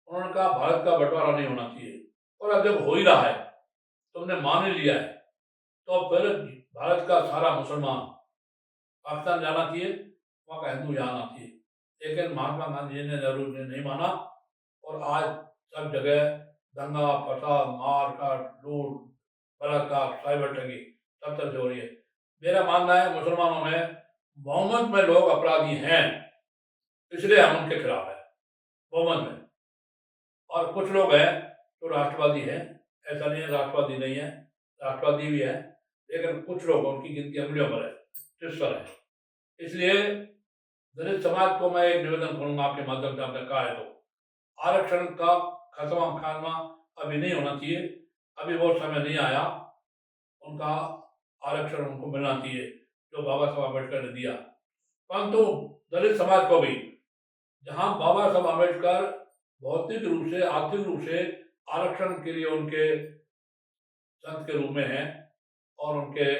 उन्होंने कहा भारत का बंटवारा नहीं होना चाहिए, और अब जब हो ही रहा है, तुमने मान ही लिया है, तो फिर भारत का सारा मुसलमान पाकिस्तान जाना चाहिए, वहाँ का हिंदू यहाँ आना चाहिए। लेकिन महात्मा गांधी जी ने, नेहरू ने नहीं माना, और आज सब जगह दंगा फसाद, मार काट, लूट, बलात्कार, साइबर ठगी सब तरह से हो रही है। मेरा मानना है मुसलमानों में बहुमत में लोग अपराधी हैं, इसलिए हम उनके खिलाफ है, बहुमत में। और कुछ लोग हैं तो राष्ट्रवादी हैं, ऐसा नहीं है राष्ट्रवादी नहीं है, राष्ट्रवादी भी है, लेकिन कुछ लोग, उनकी गिनती अंगुलियों पर है, टिस्पर है। इसलिए दलित समाज को मैं एक निवेदन करूंगा आपके माध्यम से, आपने कहा है तो, आरक्षण का खात्मा अभी नहीं होना चाहिए, अभी वो समय नहीं आया, उनका आरक्षण उनको मिलना चाहिए जो बाबा साहब अम्बेडकर ने दिया। परंतु दलित समाज को भी, जहां बाबा साहब अम्बेडकर भौतिक रूप से, आर्थिक रूप से आरक्षण के लिए उनके संत के रूप में हैं, और उनके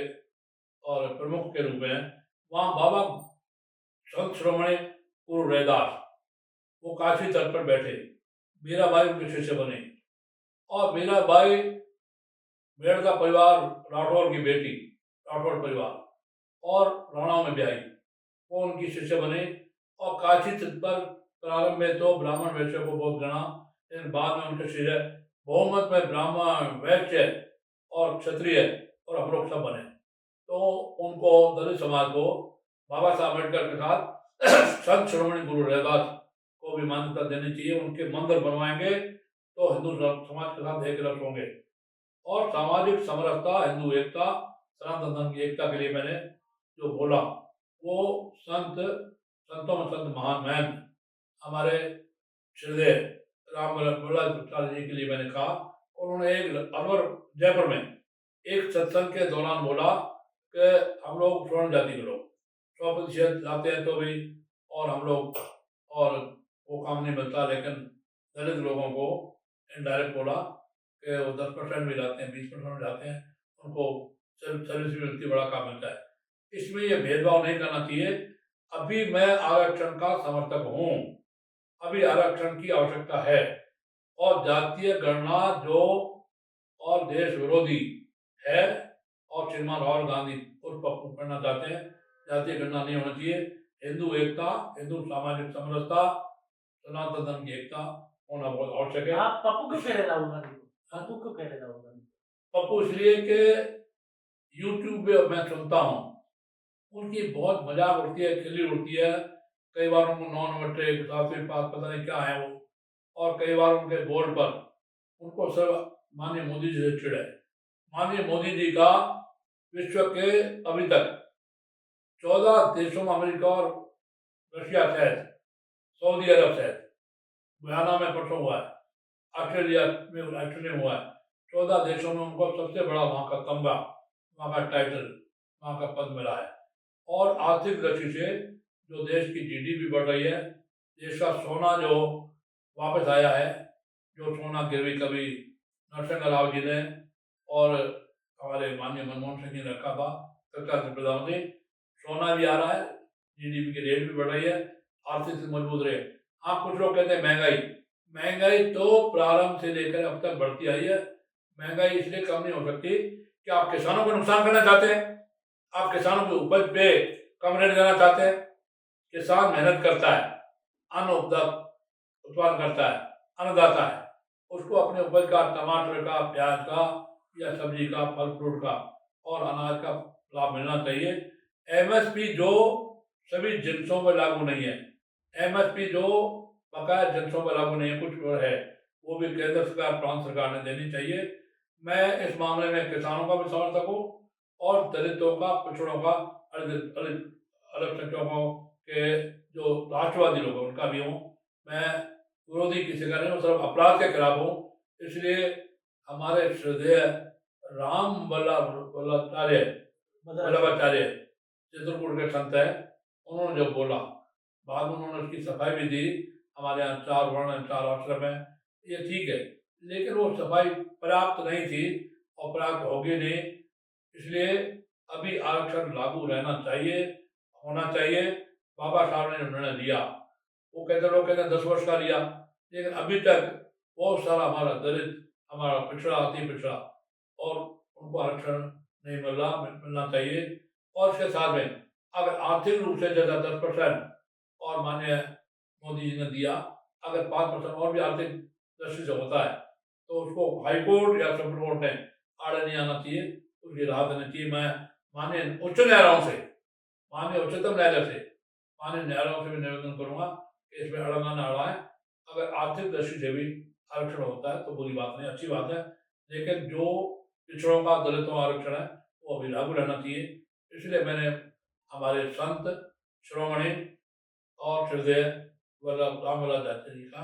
और प्रमुख के रूप में हैं, वहाँ बाबा संत श्रोमणी गुरु रैदास वो काशी तट पर बैठे, मीराबाई उनके शिष्य बने, और मीराबाई मेड़ता परिवार, राठौर की बेटी, राठौर परिवार, और राणाओं में ब्याही, वो उनकी शिष्य बने। और काशी तट पर प्रारंभ में तो ब्राह्मण वैश्य को बहुत गणा, लेकिन बाद में उनके शिष्य बहुमत में ब्राह्मण, वैश्य और क्षत्रिय और हम लोग सब बने। तो उनको, दलित समाज को, बाबा साहब अम्बेडकर के साथ संत श्रोमणी गुरु रैदास को भी मान्यता देनी चाहिए। उनके मंदिर बनवाएंगे तो हिंदू समाज के साथ एक रस होंगे। और सामाजिक समरसता, हिंदू एकता, सनातन धर्म की एकता के लिए मैंने जो बोला, वो संतों में संत महान महंत हमारे श्रीदेव रामलाल प्रसाद जी के लिए मैंने कहा। उन्होंने एक अलवर जयपुर में एक सत्संग के दौरान बोला कि हम लोग स्वर्ण जाति के लोग 100% जाते हैं तो भी, और हम लोग, और वो काम नहीं मिलता, लेकिन दलित लोगों को इनडायरेक्ट बोला कि वो 10% भी जाते हैं, 20% जाते हैं, उनको सर्विस भी मिलती, बड़ा काम मिलता है। इसमें ये भेदभाव नहीं करना चाहिए। अभी मैं आरक्षण का समर्थक हूँ, अभी आरक्षण की आवश्यकता है, और जातीय गणना जो और देश विरोधी है, और श्रीमान राहुल गांधी उस पप्पू करना चाहते हैं, जातीय गणना नहीं होना चाहिए। हिंदू एकता, हिंदू सामाजिक समरसता, सनातन धर्म की एकता होना बहुत आवश्यक है। आप पप्पू क्यों कह रहे राहुल गांधी को? पप्पू क्यों कह रहे राहुल गांधी? पप्पू इसलिए कि यूट्यूब पे मैं सुनता हूँ, उनकी बहुत मजाक उड़ती है, खिल्ली उड़ती है, कई बार उनको 9 नंबर सातवीं पास पता नहीं क्या है वो, और कई बार उनके बोर्ड पर उनको सब माननीय मोदी जी से चिढ़ है। माननीय मोदी जी का विश्व के अभी तक 14 देशों में, अमेरिका और रशिया सहित, सऊदी अरब सहित, गयाना में परसों हुआ है, ऑस्ट्रेलिया में हुआ है, 14 देशों में उनको सबसे बड़ा वहाँ का तमगा, वहाँ का टाइटल, वहाँ का पद मिला है। और आर्थिक दृष्टि से जो देश की जीडीपी बढ़ रही है, देश का सोना जो वापस आया है, जो सोना गिरवी कभी नरसिंह राव जी ने और हमारे माननीय मनमोहन सिंह जी ने रखा था, सरकार से प्रधानमंत्री, सोना भी आ रहा है, जीडीपी की रेट भी बढ़ रही है, आर्थिक से मजबूत रहे। हाँ, कुछ लोग कहते हैं महंगाई तो प्रारंभ से लेकर अब तक बढ़ती आई है। महंगाई इसलिए कम नहीं हो सकती कि आप किसानों को नुकसान करना चाहते हैं, आप किसानों की उपज पे कम रेट देना चाहते हैं। किसान मेहनत करता है, अन्न उत्पादन करता है, अन्नदाता है, उसको अपने उपज का, टमाटर का, प्याज का या सब्जी का, फल फ्रूट का और अनाज का लाभ मिलना चाहिए। एमएसपी जो सभी जिन्सों पर लागू नहीं है, एमएसपी जो बकाया जिन्सों पर लागू नहीं है, कुछ और है, वो भी केंद्र सरकार, प्रांत सरकार ने देनी चाहिए। मैं इस मामले में किसानों का भी समर्थक हूँ और दलितों का, पिछड़ों का, अल्पसंख्यकों के जो राष्ट्रवादी लोग हैं उनका भी हूँ। मैं विरोधी किसी का नहीं हूँ, सिर्फ अपराध के खिलाफ हूँ। इसलिए हमारे श्रद्धेय राम वल्लभाचार्य चित्रकूट के संत है, उन्होंने जो बोला, बाद में उन्होंने उसकी सफाई भी दी। हमारे यहाँ 4 वर्ण, 4 आश्रम है, ये ठीक है, लेकिन वो सफाई पर्याप्त नहीं थी और पर्याप्त होगी नहीं। इसलिए अभी आरक्षण लागू रहना चाहिए, होना चाहिए। बाबा साहब ने निर्णय लिया, वो कहते, लोग कहते हैं 10 वर्ष का लिया, लेकिन अभी तक बहुत सारा हमारा दलित, हमारा पिछड़ा, अति पिछड़ा, और उनको आरक्षण नहीं मिलना चाहिए। और इसके साथ में अगर आर्थिक रूप से जैसा 10% और माननीय मोदी जी ने दिया, अगर 5% और भी आर्थिक दृष्टि से होता है तो उसको हाईकोर्ट या सुप्रीम कोर्ट ने आड़े नहीं आना चाहिए, उसकी राहत देनी चाहिए। मैं माननीय उच्च न्यायालयों से, माननीय उच्चतम न्यायालय से, माननीय न्यायालयों से भी निवेदन करूंगा कि इसमें अड़ंगा न अड़ाएं। अगर आर्थिक दृष्टि से भी आरक्षण होता है तो बुरी बात नहीं, अच्छी बात है, लेकिन जो पिछड़ों का, दलितों का आरक्षण है वो अभी लागू रहना चाहिए। इसलिए मैंने हमारे संत शिरोमणि और श्रद्धेय राम वल्लभाचार्य जी का,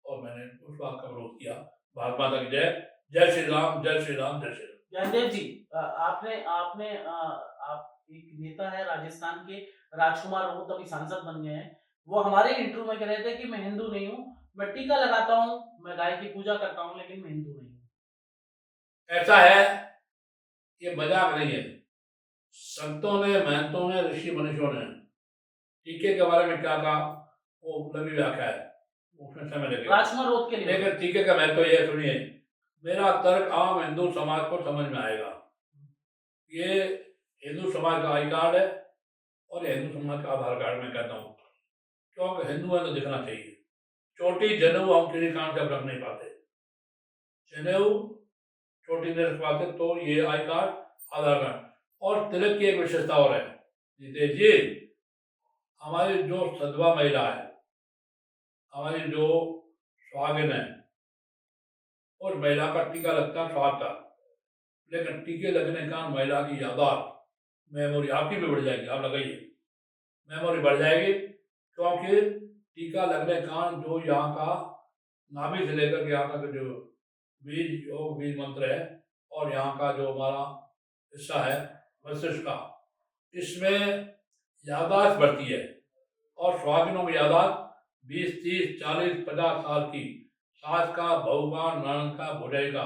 और मैंने उस बात का विरोध किया। भारत माता की जय। जय श्री राम, जय श्री राम, जय श्री राम। ज्ञानदेव जी, आपने आपने आप एक नेता है राजस्थान के, राजकुमार राउत अभी सांसद बन गए हैं। वो हमारे इंटरव्यू में कह रहे थे कि मैं हिंदू नहीं हूँ, मैं टीका लगाता हूँ, मैं गाय की पूजा करता हूँ, लेकिन मैं हिंदू नहीं हूँ। ऐसा है, ये मजाक नहीं है। संतों ने, महंतों ने, ऋषि मनुष्यों ने टीके के बारे में क्या कहा, वो लंबी व्याख्या है, उसमें समय लगेगा। राजकुमार राउत के लिए लेकिन टीके का महत्व ये सुनिए, मेरा तर्क आम हिंदू समाज को समझ में आएगा। ये हिंदू समाज का आई कार्ड है और ये हिंदू समाज का आधार कार्ड मैं कहता हूँ, क्योंकि हिंदू है तो दिखना चाहिए। चोटी जनेऊ हम किसी काम से अब रख नहीं पाते, जनेऊ चोटी नहीं रख पाते, तो ये आई कार्ड, आधार कार्ड। और तिलक की एक विशेषता और है जितेश जी, हमारी जो सदवा महिला है, हमारी जो सुहागिन है, और महिला का टीका लगता है स्वाद का, लेकिन टीके लगने का महिला की यादाश्त, मेमोरी आपकी भी बढ़ जाएगी, आप लगाइए, मेमोरी बढ़ जाएगी, क्योंकि टीका लगने का जो यहाँ का नाभि से लेकर के यहाँ तक जो बीज, योग बीज मंत्र है, और यहाँ का जो हमारा हिस्सा है मस्तिष्क का, इसमें यादाश्त बढ़ती है। और सुहागिनों की यादाश्त 20, 30, 40, 50 साल की, सास का, बहू का, ननद का, भौजाई का,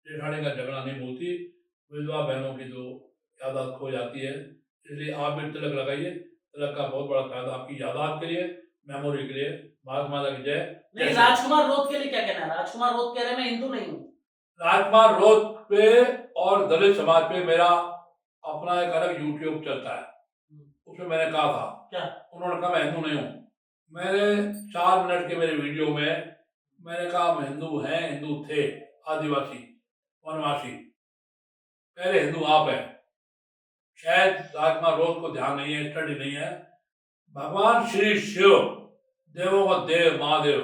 जेठानी का झगड़ा नहीं भूलती। विधवा बहनों की जो यादाश्त खो जाती है, इसलिए आप भी तिलक लगाइए। तिलक का बहुत बड़ा फायदा आपकी यादाश्त के लिए, मेमोरी के लिए। भारत माता की जय। नहीं, राजकुमार राउत के लिए क्या कहना है? राजकुमार राउत कह रहे हैं मैं हिंदू नहीं हूँ। राजकुमार राउत पे और दलित समाज पे मेरा अपना एक अलग यूट्यूब चलता है, उसमें मैंने कहा था क्या? उन्होंने कहा मैं हिंदू नहीं हूँ। मेरे 4 मिनट के मेरे वीडियो में मैंने कहा हम हिंदू हैं, हिंदू थे, आदिवासी, वनवासी, पहले हिंदू आप हैं। शायद राजकुमार राउत को ध्यान नहीं है, स्टडी नहीं है। भगवान श्री शिव, देवों का देव महादेव,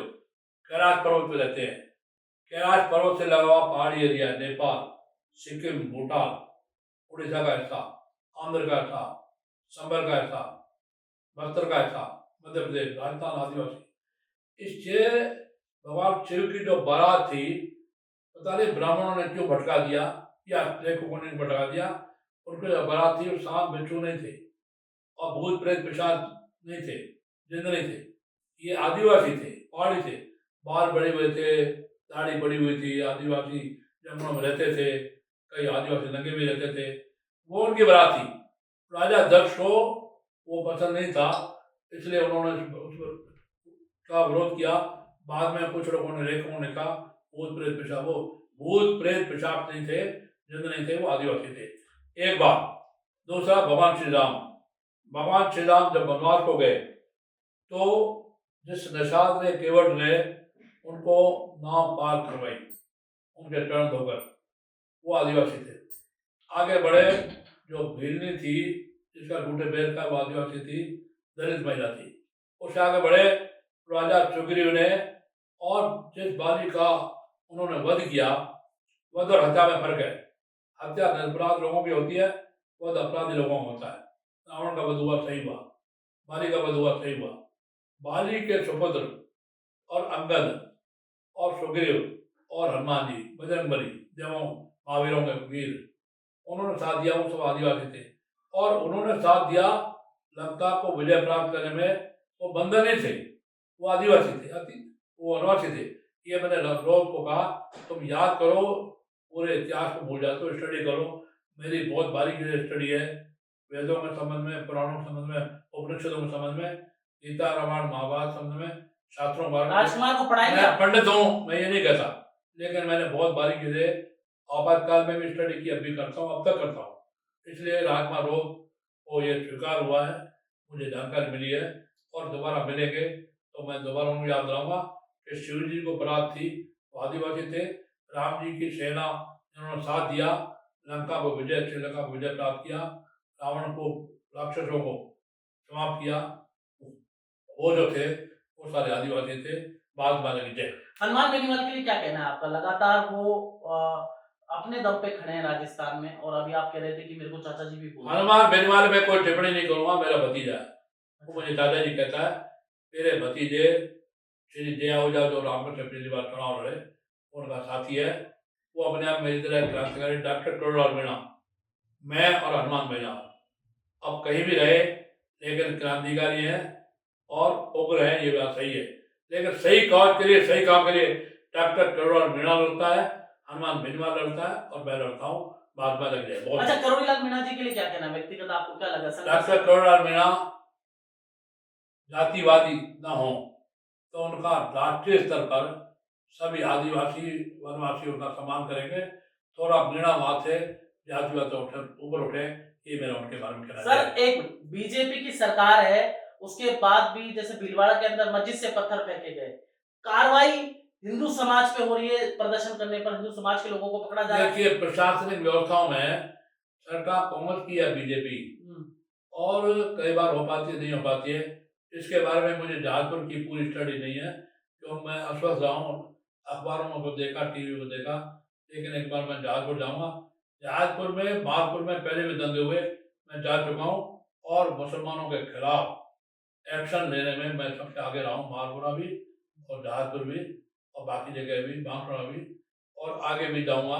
कैलाश पर्वत पे रहते हैं। कैलाश पर्वत से लगा हुआ पहाड़ी एरिया, नेपाल, सिक्किम, भूटान, उड़ीसा का हिस्सा, आंध्र का हिस्सा, संभल का हिस्सा, बस्तर का हिस्सा, मध्य प्रदेश, राजस्थान आदिवासी, इससे भगवान शिव की जो बारात थी, पता नहीं ब्राह्मणों ने क्यों भटका दिया या लेखकों ने भटका दिया। उनकी जो बारात थी, सांप बिच्छू नहीं थे और भूत प्रेत पिशाच नहीं थे, जिंद नहीं थे, ये आदिवासी थे, पहाड़ी थे, बाल बड़े हुए थे, दाढ़ी बड़ी हुई थी, आदिवासी जंगलों में रहते थे, कई आदिवासी नंगे भी रहते थे, वो उनकी बारात थी। राजा दक्ष को वो पसंद नहीं था, इसलिए उन्होंने का विरोध किया। बाद में कुछ लोगों ने, लेखकों ने कहा भूत प्रेत पिशाच, वो भूत प्रेत पिशाच नहीं थे, जिंद नहीं थे, वो आदिवासी थे। एक बात। दूसरा, भगवान श्री राम जब वनवास को गए तो जिस निषाद ने, केवट ने उनको नाव पार करवाई, उनके चरण धोकर, वो आदिवासी थे। आगे बढ़े, जो भीलनी थी जिसका घूटे बैल का, वो आदिवासी थी, दलित महिला थी। उससे आगे बढ़े, राजा सुग्रीव ने, और जिस बाली का उन्होंने वध किया, वध और हत्या में फर्क है। हत्या निरपराध लोगों की होती है, वध अपराधी लोगों का होता है। रावण का वध हुआ, सही हुआ, बाली का वध हुआ, सही हुआ। बाली के सुपुत्र और अंगद और सुग्रीव और हनुमान जी, बजरंगबली, देवों महावीरों के वीर, उन्होंने साथ दिया, वो सब आदिवासी थे। और उन्होंने साथ दिया लंका को विजय प्राप्त करने में, वो बंधन नहीं थे, वो आदिवासी थे, वो वनवासी थे। ये मैंने रोज को कहा, तुम याद करो, पूरे इतिहास को भूल जाते हो, स्टडी करो। मेरी बहुत बारीकी से स्टडी है, वेदों के संबंध में, पुराणों के संबंध में, उपनिषदों के संबंध में, गीता, रामायण, महाभारत संबंध में, शास्त्रों के बारे में। राजकुमार को पढ़ाएंगे मैं आप? पंडित हूँ, मैं ये नहीं कहता, लेकिन मैंने बहुत बारीकी से आपातकाल में भी स्टडी की, अब भी करता हूँ, अब तक करता हूँ। इसलिए राजकुमार रोग को ये स्वीकार हुआ है, मुझे जानकारी मिली है। और दोबारा मिलेंगे तो मैं दोबारा उनको याद दिलाऊंगा कि शिव जी को बारात थी, वो आदिवासी थे। राम जी की सेना, इन्होंने साथ दिया, लंका को विजय, श्रीलंका को विजय प्राप्त किया, रावण को, राक्षसों को समाप्त किया, वो जो थे वो सारे आदिवासी थे। बाद में लगी जय। हनुमान बेनीवाल के लिए क्या कहना है आपका? लगातार वो अपने दम पे खड़े हैं राजस्थान में, और अभी आप कह रहे थे कि मेरे को चाचा जी भी बोल रहे हैं। हनुमान बेनीवाल में कोई टिप्पणी नहीं करूंगा, मेरा भतीजा है, वो मुझे दादाजी कहता है। मेरे भतीजे श्री जय आहूजा, जो रामकृष्ण पिछली बार चुनाव लड़े, उनका साथी है। वो अपने आप मेरी तरह क्रांतिकारी डॉक्टर करोड़लाल मीणा, मैं और हनुमान बेनीवाल अब कहीं भी रहे, लेकिन क्रांतिकारी हैं और उग्र हैं, ये बात सही है। लेकिन सही काज के लिए, सही काम के लिए डॉक्टर करोड़लाल मीणा लड़ता है, हनुमान बेनीवाल लड़ता है, और मैं लड़ता हूँ। बात में लग जाए बहुत। अच्छा, करोड़ीलाल मीणा जी के लिए क्या कहना है? व्यक्तिगत आपको क्या लगा? डॉक्टर करोड़लाल मीणा जातिवादी न हो तो उनका राष्ट्रीय स्तर पर सभी आदिवासी वनवासियों का सम्मान करेंगे। थोड़ा मीणा वहां से जातिवाद ऊपर उठे, ये मेरा उनके बारे में कहना है। सर, एक बीजेपी की सरकार है, उसके बाद भी जैसे भीलवाड़ा के अंदर मस्जिद से पत्थर फेंके गए, कार्रवाई हिंदू समाज पे हो रही है, प्रदर्शन करने पर हिंदू समाज के लोगों को पकड़ा जा रहा है। देखिए, प्रशासनिक व्यवस्थाओं में सरकार कांग्रेस की या बीजेपी, और कई बार हो पाती है, नहीं हो पाती है, इसके बारे में मुझे जहाजपुर की पूरी स्टडी नहीं है, तो मैं आश्वस्त रहा हूँ, अखबारों को देखा, टीवी को देखा, लेकिन एक बार मैं जहाजपुर जाऊँगा। जहाजपुर में, बागपुर में पहले भी दंगे हुए, मैं जा चुका हूँ, और मुसलमानों के खिलाफ एक्शन लेने में मैं सबसे आगे रहा हूँ। मालपुरा भी और जहाजपुर भी और बाकी जगह भी, बांसवाड़ा भी, और आगे भी जाऊँगा।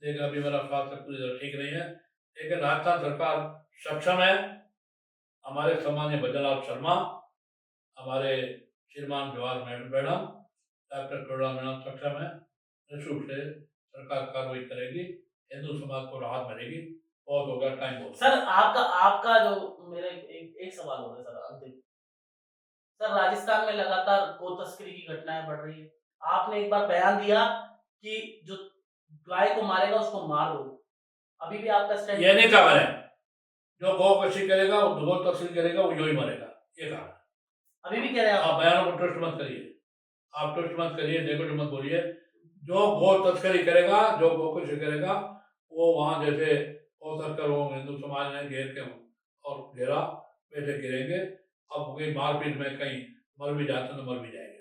लेकिन अभी मेरा स्वास्थ्य पूरी तरह ठीक नहीं है, लेकिन राजस्थान सरकार सक्षम है। हमारे सम्मानीय भजनलाल शर्मा, हमारे श्रीमान जवाहर मैडम, डॉक्टर करोड़लाल मीणा सक्षम है, निःशुल्क से सरकार कार्रवाई करेगी, हिंदू समाज को राहत मिलेगी। बहुत हो गया, टाइम हो गया। सर, आपका जो मेरे एक सवाल हो रहा है सर, अंतिम। सर, राजस्थान में लगातार गो तस्करी की घटनाएं बढ़ रही है। आपने एक बार बयान दिया कि जो गाय को मारेगा उसको मार दो, अभी भी आपका स्टैंड? ये नहीं कहा मैंने, जो गौ कशी करेगा, वो गौ तस्करी करेगा, वो यही मरेगा, ये कहा। अभी भी कह रहे हैं आप? आप बयानों को ट्रस्ट मत करिए, आप ट्रस्ट मत करिए, नेगेटिव मत बोलिए। जो गौ तस्करी करेगा, जो गौ कशी करेगा, वो वहां जैसे गौ तस्कर हो, हिंदू समाज ने घेर के और घेरा, वैसे गिरेंगे। अब कोई मारपीट में कहीं मर भी जाते तो मर भी जाएंगे।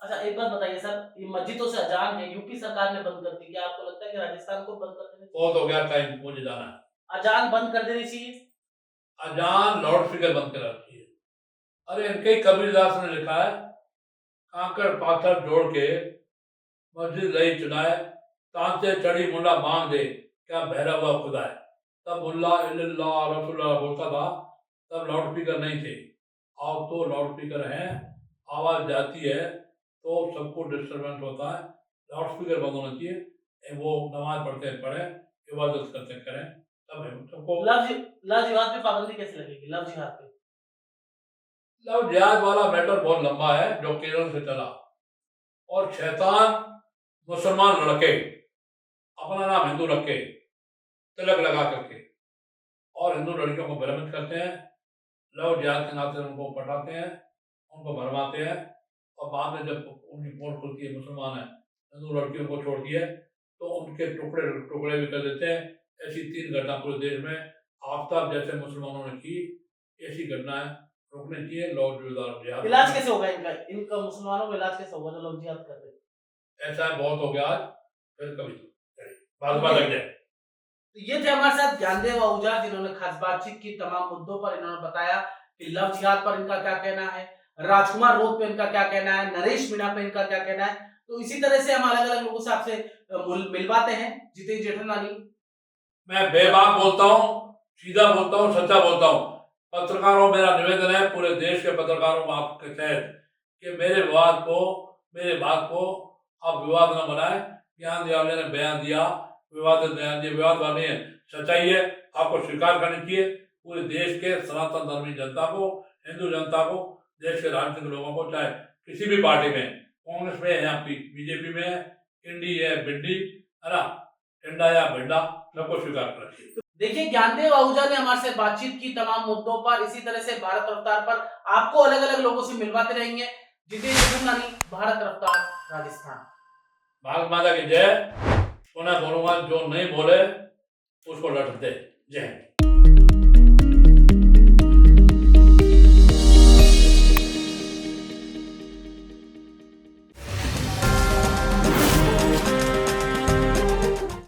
अच्छा, एक बात बताइए सर, ये मस्जिदों से अजान है, यूपी सरकार ने बंद कर दी, क्या आपको लगता है कि राजस्थान को बंद कर देना चाहिए? बहुत हो गया, टाइम, मुझे जाना है। अजान बंद कर देनी चाहिए? अजान लाउड स्पीकर बंद कर रखी है। अरे इनके ही कबीरदास ने लिखा है, कांकड़ पाथर जोड़ के मस्जिद रही चुनाए, तांते चढ़ी मुंडा मांग दे, क्या भैरव हुआ खुदा है। तब मुल्ला इल्लल्लाह रसूलुल्लाह बोलता था, तब लाउड स्पीकर नहीं थे। अब तो लाउड स्पीकर हैं, आवाज़ जाती है तो सबको डिस्टर्बेंस होता है। लाउड स्पीकर बंद होना चाहिए। वो नमाज पढ़ते पढ़ें, इबादत करते करें, तब है सबको। लव जिहाद पे पाबंदी कैसे लगेगी? लव जिहाद पे लव जिहाद वाला मैटर बहुत लंबा है जो केरल से चला। और शैतान मुसलमान लड़के अपना नाम हिंदू रख के तिलक लगा करके और हिंदू लड़कियों को भ्रमित करते हैं, लव जिहाद के नाते उनको पटाते हैं, उनको भरमाते हैं, और बाद में जब उनकी पोल खुलती है, मुसलमान है, हिंदू लड़कियों को छोड़ती है, तो उनके टुकड़े टुकड़े भी कर देते हैं। ऐसी 3 घटना पूरे देश में आफ्ताब जैसे मुसलमानों ने की। ऐसी घटनाएं रोकनी चाहिए। लव जिहाद इलाज कैसे होगा इनका मुसलमानों का इलाज कैसे होगा जो लव जिहाद कर रहे हैं? ऐसा बहुत हो गया आज, फिर कभी बात लग जाए। तो ये थे हमारे साथ ज्ञानदेव आहूजा, जिन्होंने खास बातचीत की, तमाम मुद्दों पर इन्होंने बताया कि लव जिहाद पर इनका क्या कहना है, राजकुमार रोध पे इनका क्या कहना है, नरेश मीणा पे इनका क्या कहना है। तो इसी तरह से हम अलग अलग लोगों से आपसे मिलवाते हैं। जितेश जेठमलानी, मैं बेबाक बोलता हूँ, सीधा बोलता हूँ, सच्चा बोलता हूँ। पत्रकारों, मेरा निवेदन है पूरे देश के पत्रकारों को आपके तहत कि मेरे बात को आप विवाद न बनाएं। ज्ञान दियावले ने बयान दिया, विवादित बयान दिया, विवाद वाले है, सच्चाई है, आपको स्वीकार करनी चाहिए। पूरे देश के सनातन धर्मी जनता को, हिंदू जनता को, देश के राजनीतिक लोगों को, चाहे किसी भी पार्टी में, कांग्रेस में है या बीजेपी में है, इंडी है, बिड्डी है ना, टिंडा या भिंडा, सबको स्वीकार करना चाहिए। देखिए ज्ञानदेव आहूजा ने हमारे से बातचीत की तमाम मुद्दों पर। इसी तरह से भारत रफ्तार पर आपको अलग अलग लोगों से मिलवाते रहेंगे। जितेश जेठमलानी, भारत रफ्तार, राजस्थान। भारत माता की जय। पुनः बोलूंगा, जो नहीं बोले उसको लट दे। जय हिंद।